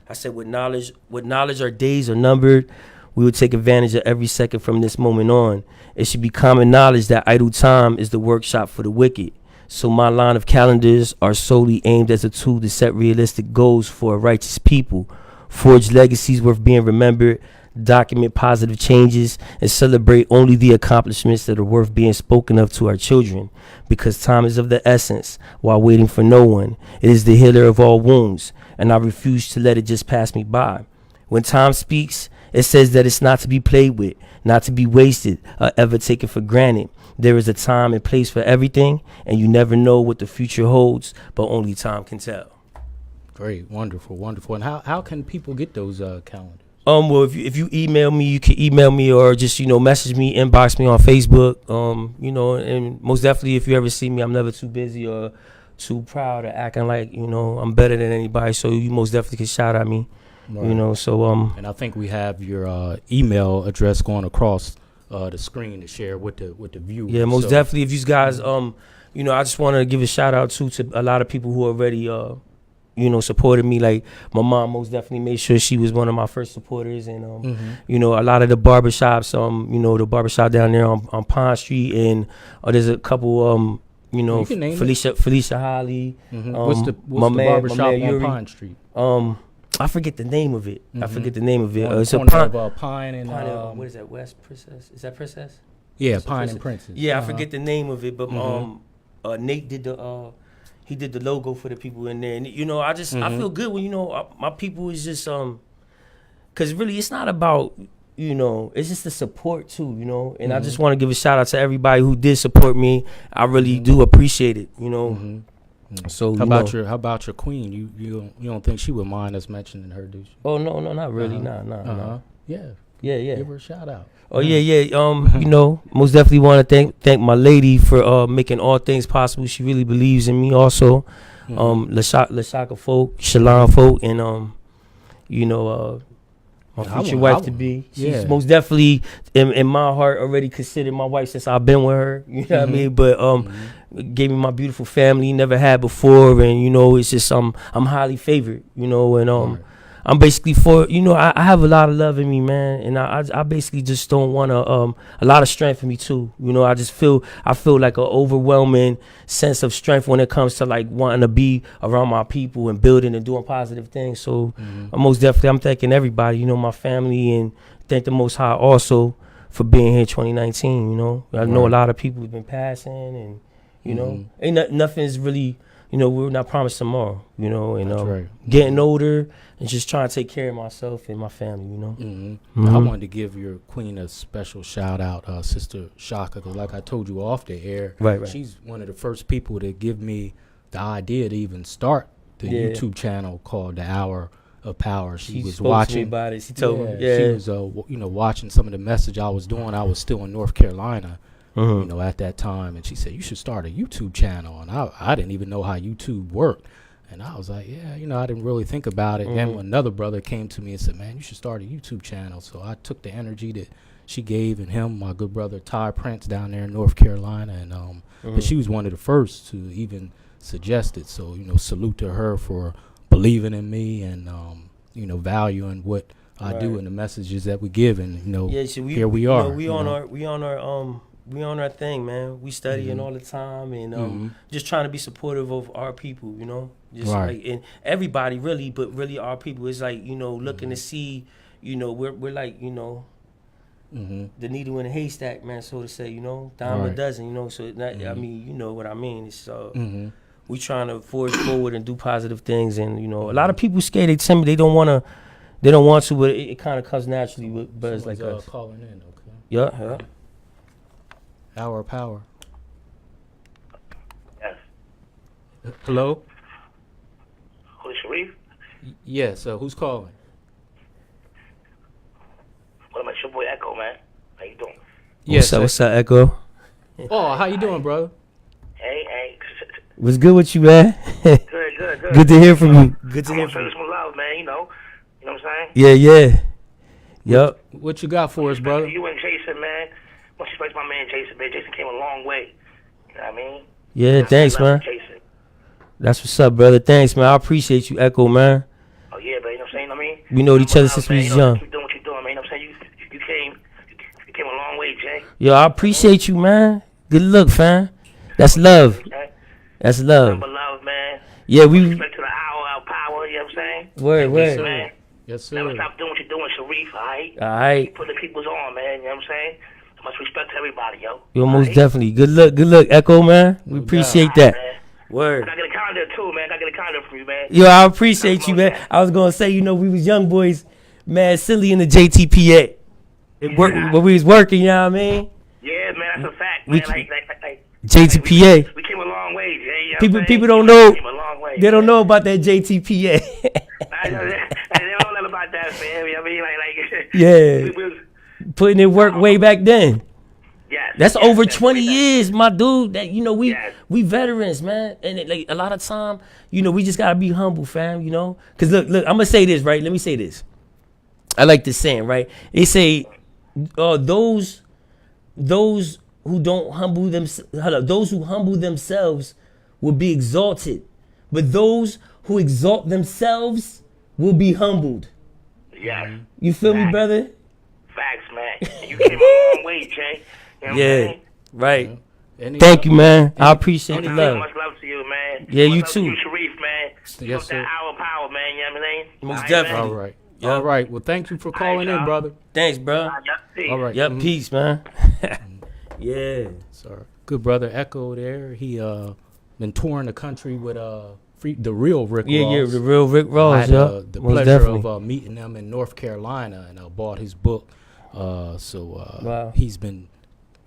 Speaker 2: I said, with knowledge our days are numbered. We will take advantage of every second from this moment on. It should be common knowledge that idle time is the workshop for the wicked. So my line of calendars are solely aimed as a tool to set realistic goals for a righteous people, forge legacies worth being remembered, document positive changes, and celebrate only the accomplishments that are worth being spoken of to our children, because time is of the essence while waiting for no one. It is the healer of all wounds, and I refuse to let it just pass me by. When time speaks, it says that it's not to be played with, not to be wasted, or ever taken for granted. There is a time and place for everything, and you never know what the future holds, but only time can tell.
Speaker 1: Great, wonderful. And how can people get those calendars?
Speaker 2: Well, if you email me, you can email me, or just, you know, message me, inbox me on Facebook. You know, and most definitely, if you ever see me, I'm never too busy or too proud of acting like, you know, I'm better than anybody. So you most definitely can shout at me. Right. You know, so
Speaker 1: and I think we have your email address going across the screen to share with the viewers.
Speaker 2: Yeah, most definitely. If you guys, you know, I just want to give a shout out to a lot of people who already, you supported me. Like my mom most definitely made sure she was one of my first supporters, and a lot of the barbershops, the barbershop down there on Pond Street, and there's a couple,
Speaker 1: You can name
Speaker 2: Felicia Holly.
Speaker 1: What's the
Speaker 2: my
Speaker 1: barbershop on
Speaker 2: Yuri.
Speaker 1: Pine Street?
Speaker 2: I forget the name of it.
Speaker 1: On
Speaker 2: It's
Speaker 1: the
Speaker 2: a
Speaker 1: corner of Pine and
Speaker 2: what is that? West Princess? Is that Princess?
Speaker 1: yeah, Pine and Princess.
Speaker 2: Yeah, I forget the name of it, but Nate did he did the logo for the people in there, and I feel good when my people is just because really it's not about it's just the support too, and I just want to give a shout out to everybody who did support me. I really do appreciate it, So
Speaker 1: how about your queen? You don't think she would mind us mentioning her, do you?
Speaker 2: Oh no, not really, no.
Speaker 1: Yeah.
Speaker 2: Give
Speaker 1: her a shout out.
Speaker 2: Oh yeah. Most definitely want to thank my lady for making all things possible. She really believes in me. Also, Lashaka folk, Shalon folk, and my future wife to be. She's most definitely in my heart already considered my wife since I've been with her. You know what I mean? But gave me my beautiful family, never had before, and it's just I'm highly favored. And I'm basically I have a lot of love in me, man, and I basically just don't want to a lot of strength in me too. I feel like an overwhelming sense of strength when it comes to like wanting to be around my people and building and doing positive things. So I'm thanking everybody, my family, and thank the Most High also for being here 2019. I know a lot of people have been passing, and ain't nothing's really. We're not promised tomorrow, and getting older and just trying to take care of myself and my family,
Speaker 1: I wanted to give your queen a special shout out, Sister Shaka, because like I told you off the air,
Speaker 2: right.
Speaker 1: She's one of the first people to give me the idea to even start the YouTube channel called The Hour of Power. She was watching
Speaker 2: to me about it. She told me,
Speaker 1: she was watching some of the message I was doing. I was still in North Carolina. At that time, and she said you should start a YouTube channel, and I didn't even know how YouTube worked, and I was like, I didn't really think about it. And another brother came to me and said, man, you should start a YouTube channel. So I took the energy that she gave, and him, my good brother Ty Prince down there in North Carolina, and but she was one of the first to even suggest it. So salute to her for believing in me and valuing what I do and the messages that we give, and here we are.
Speaker 2: We on our thing, man. We studying all the time, and just trying to be supportive of our people, just like, and everybody really, but really our people is like, looking to see, we're like, the needle in a haystack, man, so to say, dime a dozen, so I mean, you know what I mean. It's we trying to forge forward and do positive things, and a lot of people scared. They tell me they don't want to, but it kind of comes naturally with brothers like us.
Speaker 1: Calling in, okay.
Speaker 2: Yeah.
Speaker 1: Hour of Power.
Speaker 3: Yes.
Speaker 1: Hello?
Speaker 3: Who's Sharif?
Speaker 1: Yes, who's calling?
Speaker 3: What about your boy Echo, man? How you doing?
Speaker 1: Yes.
Speaker 2: What's up, Echo?
Speaker 1: Oh, how you doing, brother?
Speaker 3: Hey.
Speaker 2: What's good with you, man?
Speaker 3: Good.
Speaker 2: Good to hear from you. Good to hear from you.
Speaker 3: Some love, man, you know what I'm saying?
Speaker 2: Yeah. Yup.
Speaker 1: What you got for us, brother?
Speaker 3: You and Jason, man. Much respect to my man Jason, man. Jason came a long way. You know what I mean?
Speaker 2: Yeah, thanks, man.
Speaker 3: Jason.
Speaker 2: That's what's up, brother. Thanks, man. I appreciate you, Echo, man.
Speaker 3: Oh, yeah, but you know what I'm saying? I mean,
Speaker 2: we know each other since we was young.
Speaker 3: Keep doing what you're doing, man. You know what I'm saying? You came a long way, Jay.
Speaker 2: Yo, I appreciate you, man. Good look, fam. That's love. That's love.
Speaker 3: Number love, man.
Speaker 2: Yeah, we.
Speaker 3: Respect to the hour of power, you know what I'm saying?
Speaker 2: Word.
Speaker 3: Man.
Speaker 1: Yes, sir.
Speaker 3: Never stop doing what you're doing, Sharif, all right?
Speaker 2: All right.
Speaker 3: You put the people's on, man, you know what I'm saying? Much respect to everybody, yo.
Speaker 2: Yo, most definitely. Good luck, Echo, man. We appreciate that.
Speaker 3: Man.
Speaker 2: Word.
Speaker 3: I gotta get a calendar too, man. I gotta get a calendar from you, man.
Speaker 2: Yo, I appreciate you, man. I was gonna say, we was young boys, mad silly in the JTPA. When we was working, you know what I mean?
Speaker 3: Yeah, man, that's a fact, man. Like
Speaker 2: JTPA.
Speaker 3: we came a long way, Jay. You know
Speaker 2: People don't know.
Speaker 3: We came a long way.
Speaker 2: They don't know about that JTPA.
Speaker 3: I know that. They don't know about that, man. I mean, like
Speaker 2: Yeah. Putting in work way back then.
Speaker 3: Yes.
Speaker 2: That's over 20
Speaker 3: way back.
Speaker 2: years, my dude. That we veterans, man. And like a lot of time, we just gotta be humble, fam. Cause look, I'm gonna say this, right? Let me say this. I like this saying, right? They say, those who don't those who humble themselves will be exalted, but those who exalt themselves will be humbled.
Speaker 3: Yes.
Speaker 2: You feel me, brother?
Speaker 3: Facts, man. You came a long way, Jay. You know what I'm saying?
Speaker 2: Right.
Speaker 1: Any-
Speaker 2: Thank you, man. I appreciate the
Speaker 3: Much
Speaker 2: love.
Speaker 3: love to you, man.
Speaker 2: Yeah, you
Speaker 3: Much love
Speaker 2: too.
Speaker 3: to you, Sharif, man.
Speaker 1: Yes,
Speaker 3: That
Speaker 1: sir.
Speaker 3: hour power, man. You know what I'm saying?
Speaker 2: Most
Speaker 3: All right,
Speaker 2: definitely.
Speaker 1: All right.
Speaker 2: Yep.
Speaker 1: All right. Well, thank you for calling in,
Speaker 3: y'all.
Speaker 1: brother.
Speaker 2: Thanks, bro.
Speaker 3: Man. Peace.
Speaker 1: All right.
Speaker 2: Yep,
Speaker 1: Mhm.
Speaker 2: peace, man. Yeah.
Speaker 1: Sorry. Good brother Echo there. He been touring the country with the real Rick Ross.
Speaker 2: Yeah, the real Rick
Speaker 1: I
Speaker 2: Ross,
Speaker 1: had
Speaker 2: yeah.
Speaker 1: the
Speaker 2: Most
Speaker 1: pleasure
Speaker 2: definitely.
Speaker 1: of meeting him in North Carolina, and I bought his book.
Speaker 2: Wow.
Speaker 1: He's been,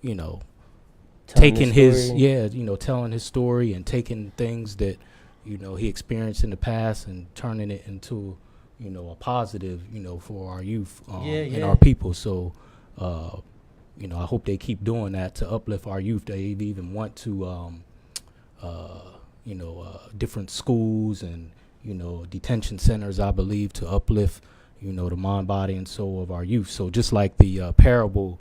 Speaker 1: you know,
Speaker 2: Telling
Speaker 1: taking
Speaker 2: the
Speaker 1: his
Speaker 2: story.
Speaker 1: telling his story and taking things that, you know, he experienced in the past and turning it into, you know, a positive, you know, for our youth and our people. So, you know, I hope they keep doing that to uplift our youth. They even went to, different schools and, you know, detention centers, I believe, to uplift, you know, the mind, body, and soul of our youth. So just like the parable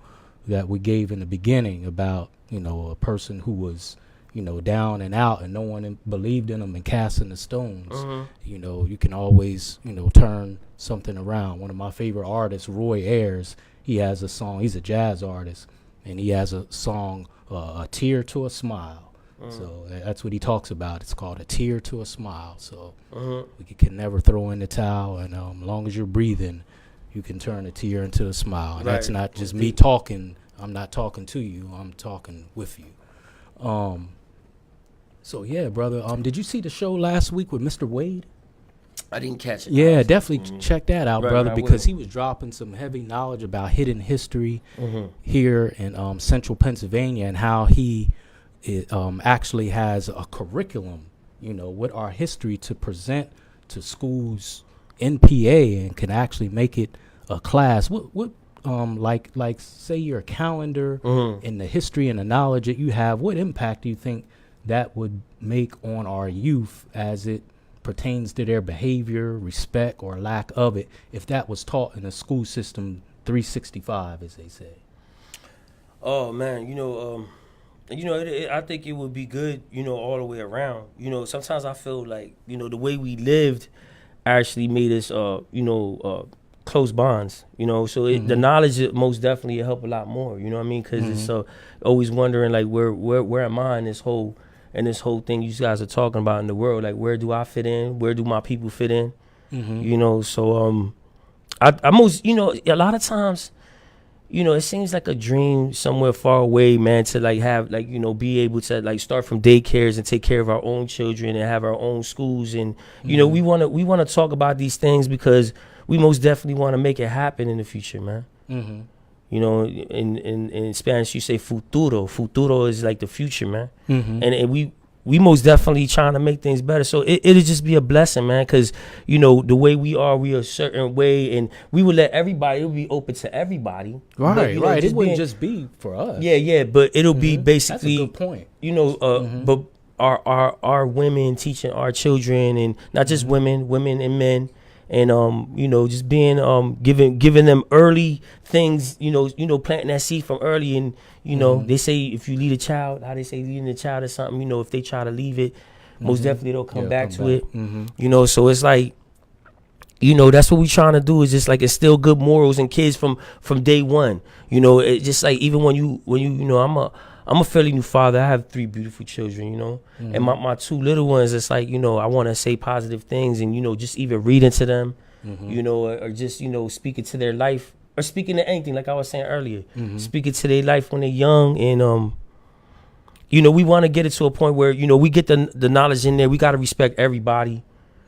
Speaker 1: that we gave in the beginning about, you know, a person who was, you know, down and out and no one believed in them and casting the stones, you know, you can always, you know, turn something around. One of my favorite artists, Roy Ayers, he has a song, he's a jazz artist, and he has a song, A Tear to a Smile. So that's what he talks about. It's called A Tear to a Smile. So we can never throw in the towel, and as long as you're breathing, you can turn a tear into a smile. And that's not just me talking. I'm not talking to you. I'm talking with you. So yeah, brother. Did you see the show last week with Mr. Wade?
Speaker 2: I didn't catch it.
Speaker 1: Yeah, definitely check that out,
Speaker 2: Right,
Speaker 1: brother,
Speaker 2: I
Speaker 1: because
Speaker 2: will.
Speaker 1: he was dropping some heavy knowledge about hidden history here in central Pennsylvania, and how he actually has a curriculum, you know, with our history to present to schools in PA, and can actually make it a class. What like say your calendar and the history and the knowledge that you have, what impact do you think that would make on our youth as it pertains to their behavior, respect, or lack of it, if that was taught in a school system 365, as they say?
Speaker 2: Oh man, I think it would be good, you know, all the way around. You know, sometimes I feel like, you know, the way we lived actually made us, close bonds. You know, so the knowledge most definitely help a lot more. You know what I mean? Because it's always wondering like where am I in this whole thing you guys are talking about in the world? Like, where do I fit in? Where do my people fit in? You know, so I most, you know, a lot of times, you know, it seems like a dream somewhere far away, man, to like have like, you know, be able to like start from daycares and take care of our own children and have our own schools. And, you know, we want to talk about these things because we most definitely want to make it happen in the future, man. You know, in Spanish, you say futuro. Futuro is like the future, man. And we most definitely trying to make things better. So it'll just be a blessing, man, because, you know, the way we are a certain way, and we would let everybody, it would be open to everybody.
Speaker 1: Right,
Speaker 2: but, you know,
Speaker 1: right. It wouldn't just be for us.
Speaker 2: Yeah, but it'll be basically.
Speaker 1: That's a good point.
Speaker 2: You know, but our women teaching our children, and not just women and men. And you know, just being giving them early things, you know, planting that seed from early. And you know, they say if you lead a child, how they say leading a child or something, you know, if they try to leave it, most definitely they'll come back to it. You know, so it's like, you know, that's what we trying to do, is just like instill good morals in kids from day one. You know, it's just like even when you know, I'm a fairly new father. I have 3 beautiful children, you know, and my 2 little ones, it's like, you know, I want to say positive things, and, you know, just even reading to them, you know, or just, you know, speaking to their life, or speaking to anything, like I was saying earlier, speaking to their life when they're young. And, you know, we want to get it to a point where, you know, we get the knowledge in there. We got to respect everybody.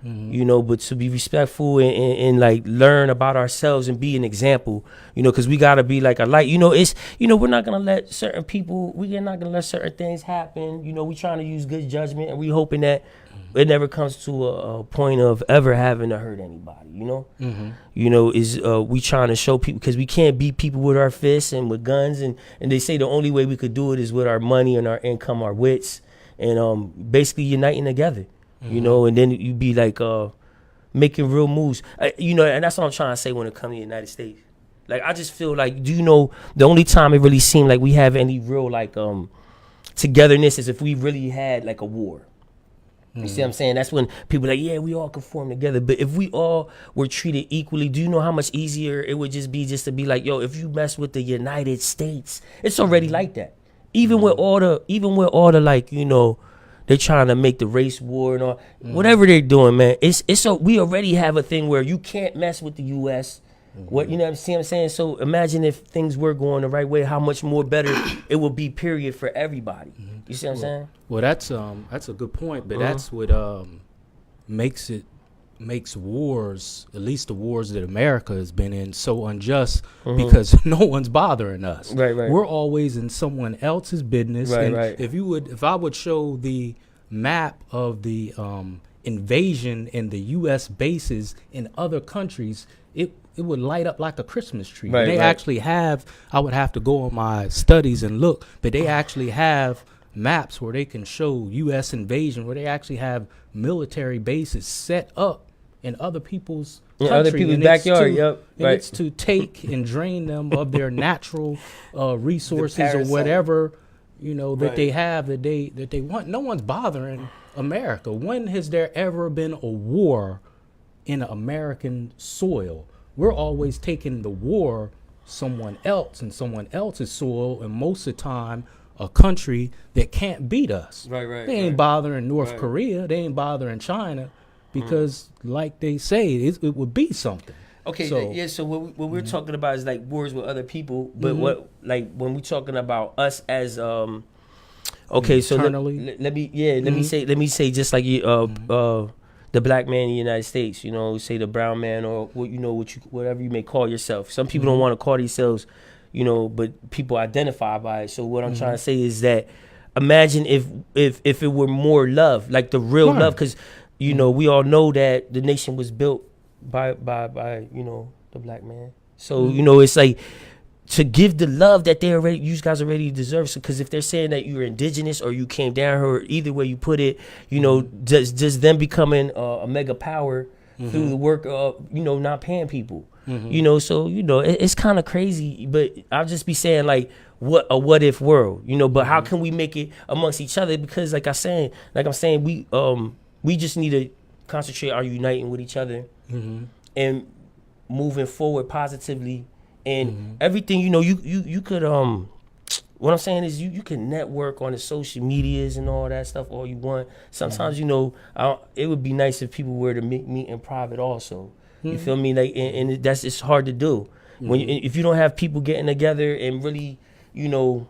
Speaker 2: You know, but to be respectful and like learn about ourselves and be an example, you know, because we got to be like a light. You know, it's, you know, we're not going to let certain people, we're not going to let certain things happen. You know, we trying to use good judgment, and we hoping that it never comes to a point of ever having to hurt anybody, you know? You know, is we trying to show people, because we can't beat people with our fists and with guns. And they say the only way we could do it is with our money and our income, our wits, and basically uniting together. You know, and then you be like making real moves. You know, and that's what I'm trying to say when it comes to the United States. Like, I just feel like, do you know, the only time it really seemed like we have any real like togetherness is if we really had like a war. You see what I'm saying? That's when people are like, yeah, we all conform together. But if we all were treated equally, do you know how much easier it would just to be like, yo, if you mess with the United States, it's already like that. Even with all the like, you know, they're trying to make the race war and all, whatever they're doing, man. It's so we already have a thing where you can't mess with the U.S. What you know what I'm saying? So imagine if things were going the right way, how much more better it would be, period, for everybody. You see what I'm saying?
Speaker 1: Well, that's a good point, but that's what makes wars, at least the wars that America has been in, so unjust because no one's bothering us.
Speaker 2: Right.
Speaker 1: We're always in someone else's business.
Speaker 2: Right.
Speaker 1: If I would show the map of the invasion in the U.S. bases in other countries, it would light up like a Christmas tree. They actually have, I would have to go on my studies and look, but they actually have maps where they can show U.S. invasion, where they actually have military bases set up in other people's country.
Speaker 2: Other people's backyard,
Speaker 1: It's to take and drain them of their natural resources or whatever, you know, that they have, that they want. No one's bothering America. When has there ever been a war in American soil? We're always taking the war someone else and someone else's soil, and most of the time a country that can't beat us. They ain't bothering North Korea. They ain't bothering China because, like they say, it would be something.
Speaker 2: Okay, so what we're talking about is like wars with other people, but what, like, when we're talking about us as okay, so let me say just like the black man in the United States, you know, say the brown man, or whatever you may call yourself. Some people don't want to call themselves, you know, but people identify by it. So what I'm trying to say is that imagine if it were more love, like the real love, because you know we all know that the nation was built by you know, the black man. So you know, it's like to give the love that you guys already deserve. So, because if they're saying that you're indigenous or you came down here, or either way you put it, you know, just them becoming a mega power through the work of, you know, not paying people, you know. So, you know, it's kind of crazy, but I'll just be saying like, what if world, you know, but how can we make it amongst each other? Because like I'm saying, we just need to concentrate on uniting with each other and moving forward positively. And everything, you know, you could what I'm saying is you can network on the social medias and all that stuff all you want. Sometimes, you know, it would be nice if people were to meet in private also. You feel me? Like, and that's, it's hard to do if you don't have people getting together and really, you know,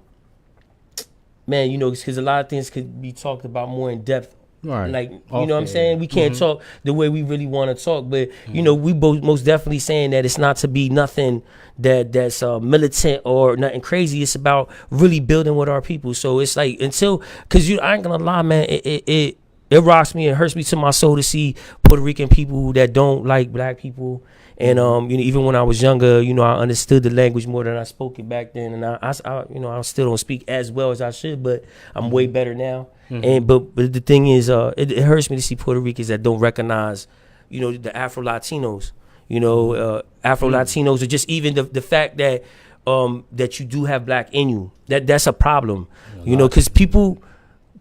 Speaker 2: man, you know, because a lot of things could be talked about more in depth.
Speaker 1: Right.
Speaker 2: Like, you know what I'm saying? We can't talk the way we really want to talk, but you know, we both most definitely saying that it's not to be nothing that's militant or nothing crazy. It's about really building with our people. So it's like, because I ain't gonna lie, man, it rocks me and hurts me to my soul to see Puerto Rican people that don't like black people. And you know, even when I was younger, you know, I understood the language more than I spoke it back then, and I you know, I still don't speak as well as I should, but I'm way better now. And but the thing is, it hurts me to see Puerto Ricans that don't recognize, you know, the Afro Latinos. You know, Afro Latinos, or just even the fact that that you do have black in you. That's a problem. You know, because people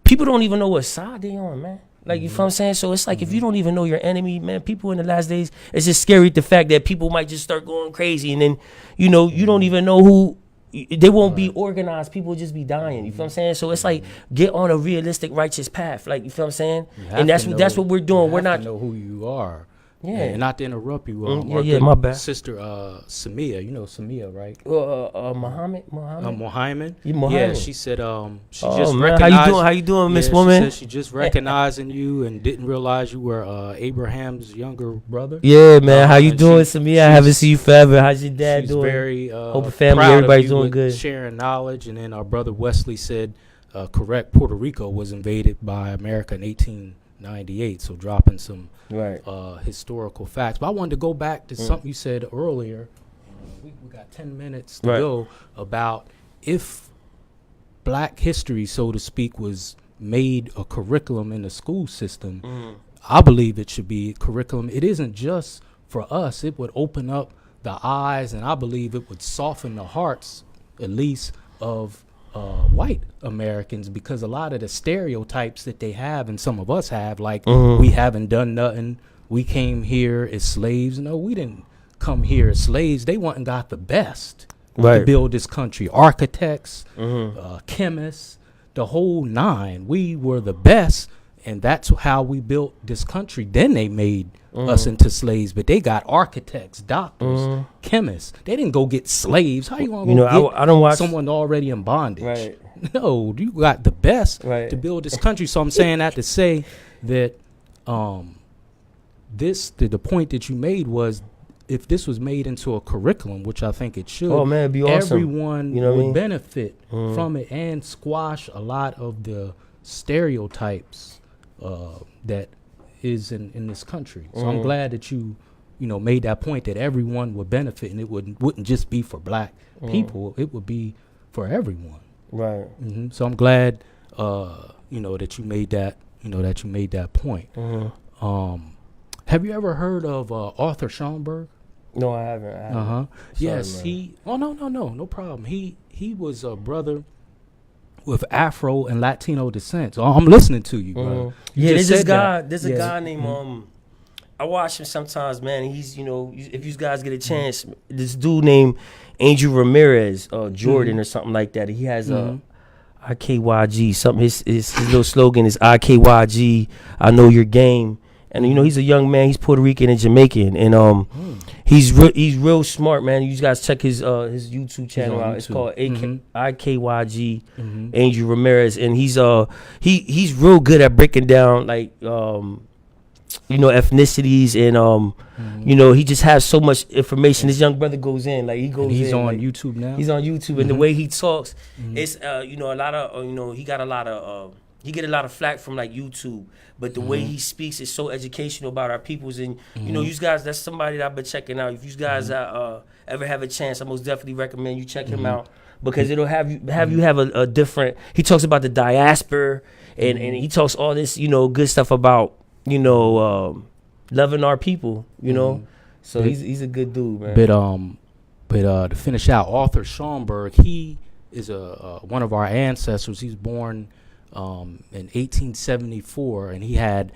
Speaker 2: don't even know what side they on, man. Like, you feel what I'm saying? So it's like, if you don't even know your enemy, man, people in the last days, it's just scary, the fact that people might just start going crazy, and then, you know, you don't even know who, they won't be organized, people will just be dying, you feel what I'm saying? So it's like, get on a realistic, righteous path, like, you feel what I'm saying? And that's what we're doing. We're not
Speaker 1: know who you are.
Speaker 2: Yeah.
Speaker 1: And not to interrupt you,
Speaker 2: my bad.
Speaker 1: Sister Samia, you know Samia, right?
Speaker 2: Muhammad.
Speaker 1: Muhammad.
Speaker 2: Yeah,
Speaker 1: she said she
Speaker 2: oh,
Speaker 1: just
Speaker 2: man.
Speaker 1: recognized.
Speaker 2: How you doing, Miss Woman?
Speaker 1: She said she just recognizing you and didn't realize you were Abraham's younger brother.
Speaker 2: Yeah, man. How you doing, Samia? I haven't seen you forever. How's your dad doing?
Speaker 1: Very
Speaker 2: hope the family, everybody's doing good.
Speaker 1: Sharing knowledge, and then our brother Wesley said, correct, Puerto Rico was invaded by America in 1898. So dropping some historical facts. But I wanted to go back to something you said earlier. We got 10 minutes to go about if black history, so to speak, was made a curriculum in the school system. I believe it should be a curriculum. It isn't just for us. It would open up the eyes, and I believe it would soften the hearts, at least, of white Americans, because a lot of the stereotypes that they have and some of us have, like
Speaker 2: Mm-hmm.
Speaker 1: we haven't done nothing, we came here as slaves. No, we didn't come here as slaves. They went and got the best to
Speaker 2: Right.
Speaker 1: build this country. Architects,
Speaker 2: Mm-hmm.
Speaker 1: chemists, the whole nine. We were the best, and that's how we built this country. Then they made us into slaves, but they got architects, doctors, chemists. They didn't go get slaves. How you gonna
Speaker 2: You
Speaker 1: go
Speaker 2: know,
Speaker 1: get
Speaker 2: I don't watch.
Speaker 1: someone already in bondage?
Speaker 2: Right.
Speaker 1: No, you got the best
Speaker 2: Right.
Speaker 1: to build this country. So I'm saying that to say that the point that you made was, if this was made into a curriculum, which I think it should,
Speaker 2: Oh, man, it'd be awesome.
Speaker 1: everyone
Speaker 2: You know what I
Speaker 1: would
Speaker 2: mean?
Speaker 1: benefit from it and squash a lot of the stereotypes that is in this country. So I'm glad that you made that point, that everyone would benefit, and it wouldn't just be for black people. It would be for everyone.
Speaker 2: Right.
Speaker 1: So I'm glad that you made that point. Have you ever heard of Arthur Schomburg?
Speaker 2: No, I haven't.
Speaker 1: Uh-huh. Yes,
Speaker 2: man.
Speaker 1: no problem. He was a brother with Afro and Latino descent. So I'm listening to you, bro. You
Speaker 2: Yeah,
Speaker 1: just
Speaker 2: there's this
Speaker 1: said
Speaker 2: guy.
Speaker 1: that.
Speaker 2: There's a guy named I watch him sometimes, man. He's if you guys get a chance, this dude named Angel Ramirez, Jordan or something like that. He has a IKYG. Something his little slogan is IKYG. I know your game. And he's a young man. He's Puerto Rican and Jamaican, and he's real smart, man. You guys check his YouTube channel out. It's called IKYG Angel Ramirez, and he's real good at breaking down like ethnicities, and he just has so much information. This young brother goes in, like
Speaker 1: He's
Speaker 2: in,
Speaker 1: on
Speaker 2: like,
Speaker 1: YouTube now.
Speaker 2: He's on YouTube, and the way he talks, it's a lot of he got a lot of he get a lot of flack from like YouTube, but the way he speaks is so educational about our peoples, and you guys, that's somebody that I've been checking out. If you guys ever have a chance, I most definitely recommend you check him out, because it'll have you have a different. He talks about the diaspora, and he talks all this good stuff about loving our people, So he's a good dude, man.
Speaker 1: But to finish out, Arthur Schomburg, he is one of our ancestors. He's born in 1874, and he had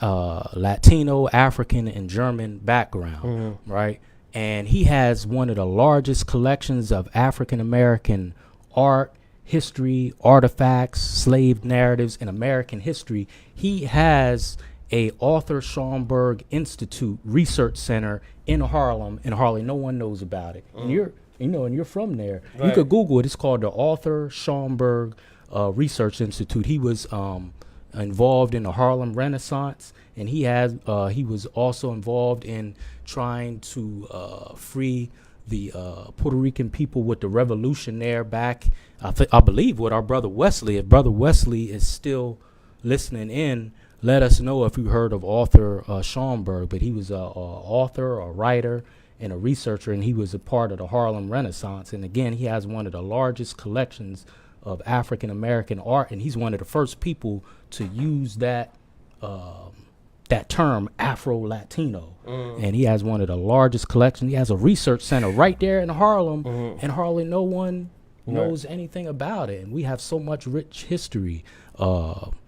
Speaker 1: Latino, African, and German background, right? And he has one of the largest collections of African American art, history, artifacts, slave narratives in American history. He has a Arthur Schomburg Institute Research Center in Harlem. No one knows about it. And you're from there.
Speaker 2: Right.
Speaker 1: You could Google it. It's called the Arthur Schomburg Research Institute. He was involved in the Harlem Renaissance, and he was also involved in trying to free the Puerto Rican people with the revolution there back, I believe, with our brother Wesley. If Brother Wesley is still listening in, let us know if you heard of Arthur Schomburg. But he was an author, a writer, and a researcher, and he was a part of the Harlem Renaissance. And again, he has one of the largest collections of African American art, and he's one of the first people to use that term Afro-Latino. And he has one of the largest collections. He has a research center right there in Harlem, and hardly no one knows anything about it. And we have so much rich history.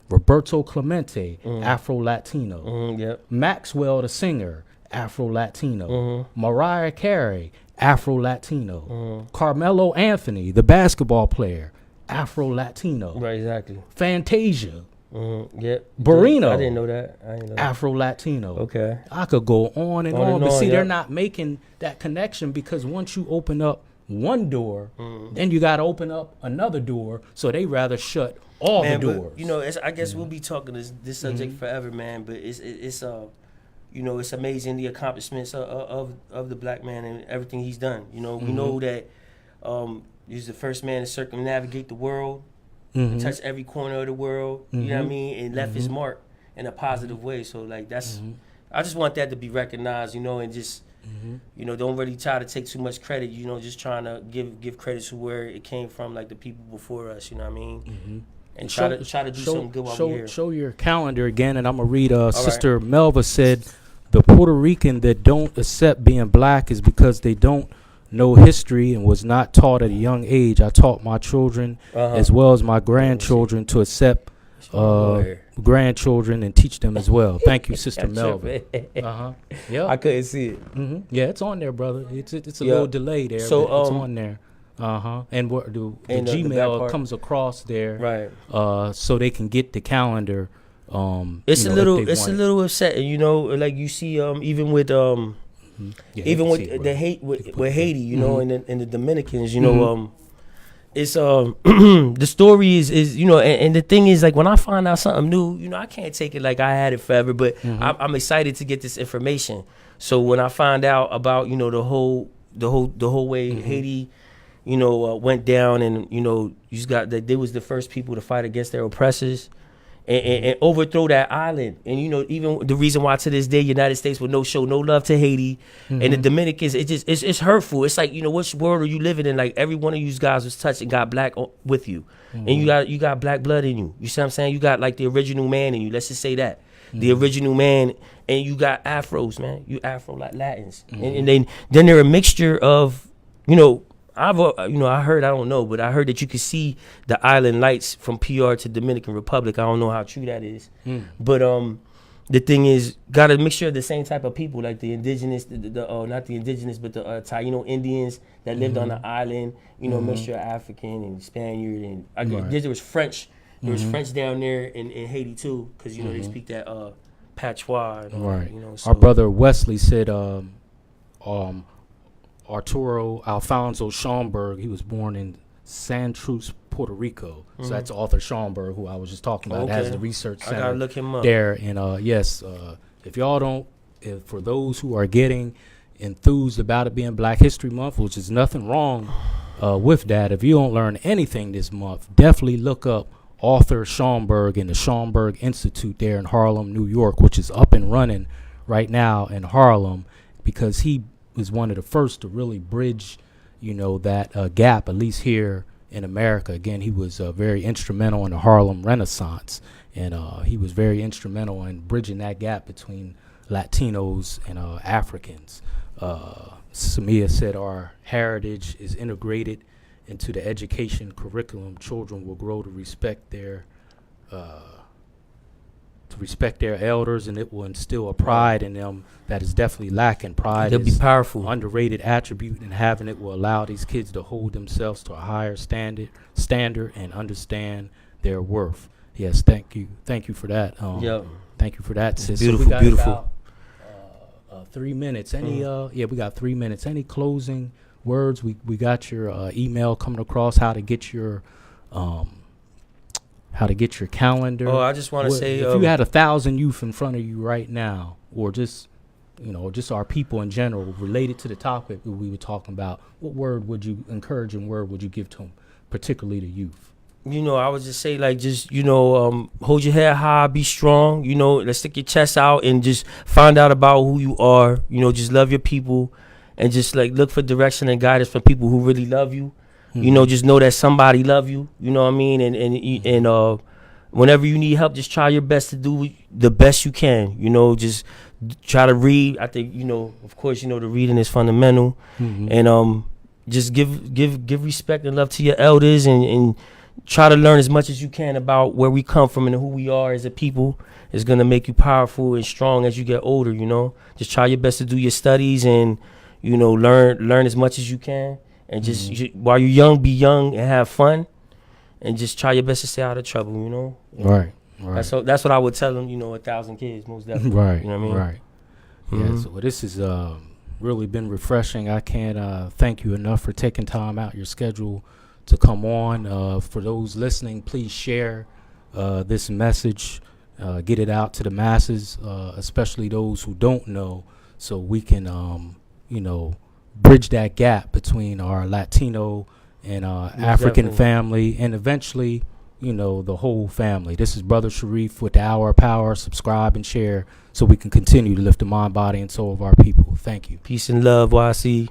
Speaker 1: Roberto Clemente, Afro-Latino.
Speaker 2: Yep.
Speaker 1: Maxwell the singer, Afro-Latino. Mariah Carey, Afro-Latino. Carmelo Anthony, the basketball player, Afro-Latino.
Speaker 2: Right, exactly.
Speaker 1: Fantasia,
Speaker 2: Yep.
Speaker 1: Barino,
Speaker 2: I didn't know that.
Speaker 1: Afro-Latino.
Speaker 2: Okay.
Speaker 1: I could go on and
Speaker 2: On
Speaker 1: on,
Speaker 2: and
Speaker 1: but
Speaker 2: on,
Speaker 1: see, they're
Speaker 2: yep.
Speaker 1: not making that connection, because once you open up one door, then you got to open up another door. So they rather shut all the doors.
Speaker 2: But, I guess we'll be talking this subject forever, man. But it's it's amazing the accomplishments of the black man and everything he's done. We know that he's the first man to circumnavigate the world, touch every corner of the world. You know what I mean, and left his mark in a positive way. So like that's, I just want that to be recognized. And just. Don't really try to take too much credit. Just trying to give credit to where it came from, like the people before us. You know what I mean? And try to do something good while we're here.
Speaker 1: Show your calendar again, and I'm gonna read. Sister Melva said, "The Puerto Rican that don't accept being black is because they don't no history and was not taught at a young age, I taught my children as well as my grandchildren to accept grandchildren and teach them as well. Thank you, Sister Melvin. Yeah,
Speaker 2: I couldn't see it.
Speaker 1: Yeah, it's on there, brother. It's a little delay there,
Speaker 2: so
Speaker 1: but it's on there. And what the Gmail comes across there,
Speaker 2: right?
Speaker 1: So they can get the calendar.
Speaker 2: It's a little upsetting, you know. Like you see, even with even with the hate with Haiti, you know, and the Dominicans, you know, it's the story is you know, and the thing is, like, when I find out something new, you know, I can't take it like I had it forever, but I'm excited to get this information. So when I find out about, you know, the whole way Haiti, you know, went down, and you know, you just got that they was the first people to fight against their oppressors. And overthrow that island. And you know, even the reason why to this day United States will show no love to Haiti and the Dominicans, it's hurtful. It's like, you know, which world are you living in? Like, every one of you guys was touched and got black with you, and you got black blood in you. You see what I'm saying? You got like the original man in you. Let's just say that the original man, and you got afros, man. You Afro like Latins, and then they're a mixture of, you know. I heard, I don't know, but I heard that you could see the island lights from PR to Dominican Republic. I don't know how true that is. But the thing is, got a mixture of the same type of people, like the indigenous, not the indigenous, but the Taino Indians that lived on the island, you know, mixture of African and Spaniard. And I guess there was French. There was French down there in Haiti too, because, you know, they speak that patois. And, you know, so.
Speaker 1: Our brother Wesley said Arturo Alfonso Schomburg, he was born in Santurce, Puerto Rico. So that's Arthur Schomburg, who I was just talking about, has the research center.
Speaker 2: I gotta look him up
Speaker 1: there. And if y'all don't, for those who are getting enthused about it being Black History Month, which is nothing wrong with that, if you don't learn anything this month, definitely look up Arthur Schomburg and the Schomburg Institute there in Harlem, New York, which is up and running right now in Harlem, because he was one of the first to really bridge, you know, that gap, at least here in America. Again, he was very instrumental in the Harlem Renaissance, and he was very instrumental in bridging that gap between Latinos and Africans. Samia said our heritage is integrated into the education curriculum. Children will grow to respect their elders, and it will instill a pride in them that is definitely lacking. Pride
Speaker 2: They'll
Speaker 1: is
Speaker 2: be powerful,
Speaker 1: underrated attribute, and having it will allow these kids to hold themselves to a higher standard and understand their worth. Yes, thank you for that. Thank you for that, sis.
Speaker 2: Beautiful,
Speaker 1: so
Speaker 2: beautiful.
Speaker 1: About, 3 minutes. Any we got 3 minutes. Any closing words? We got your email coming across. How to get your calendar.
Speaker 2: Oh, I just want to say,
Speaker 1: if you had 1,000 youth in front of you right now, or just, you know, just our people in general related to the topic that we were talking about, what encouraging word would you give to them, particularly the youth?
Speaker 2: You know, I would just say, like, just, you know, hold your head high, be strong, you know, let's stick your chest out and just find out about who you are, you know, just love your people, and just, like, look for direction and guidance from people who really love you. You know, just know that somebody love you. You know what I mean? And whenever you need help, just try your best to do the best you can. You know, just try to read. I think, you know, of course, you know, the reading is fundamental. And just give respect and love to your elders, and try to learn as much as you can about where we come from and who we are as a people. It's gonna make you powerful and strong as you get older. You know, just try your best to do your studies and, you know, learn as much as you can. And just while you're young, be young and have fun, and just try your best to stay out of trouble. You know,
Speaker 1: right.
Speaker 2: That's what I would tell them. You know, 1,000 kids, most definitely.
Speaker 1: Right.
Speaker 2: You know what I mean?
Speaker 1: Right. Yeah. So this has really been refreshing. I can't thank you enough for taking time out your schedule to come on. For those listening, please share this message. Get it out to the masses, especially those who don't know, so we can, you know, bridge that gap between our Latino and African family, and eventually, you know, the whole family. This is Brother Sharif with the Hour of Power. Subscribe and share so we can continue to lift the mind, body, and soul of our people. Thank you.
Speaker 2: Peace and love, YC.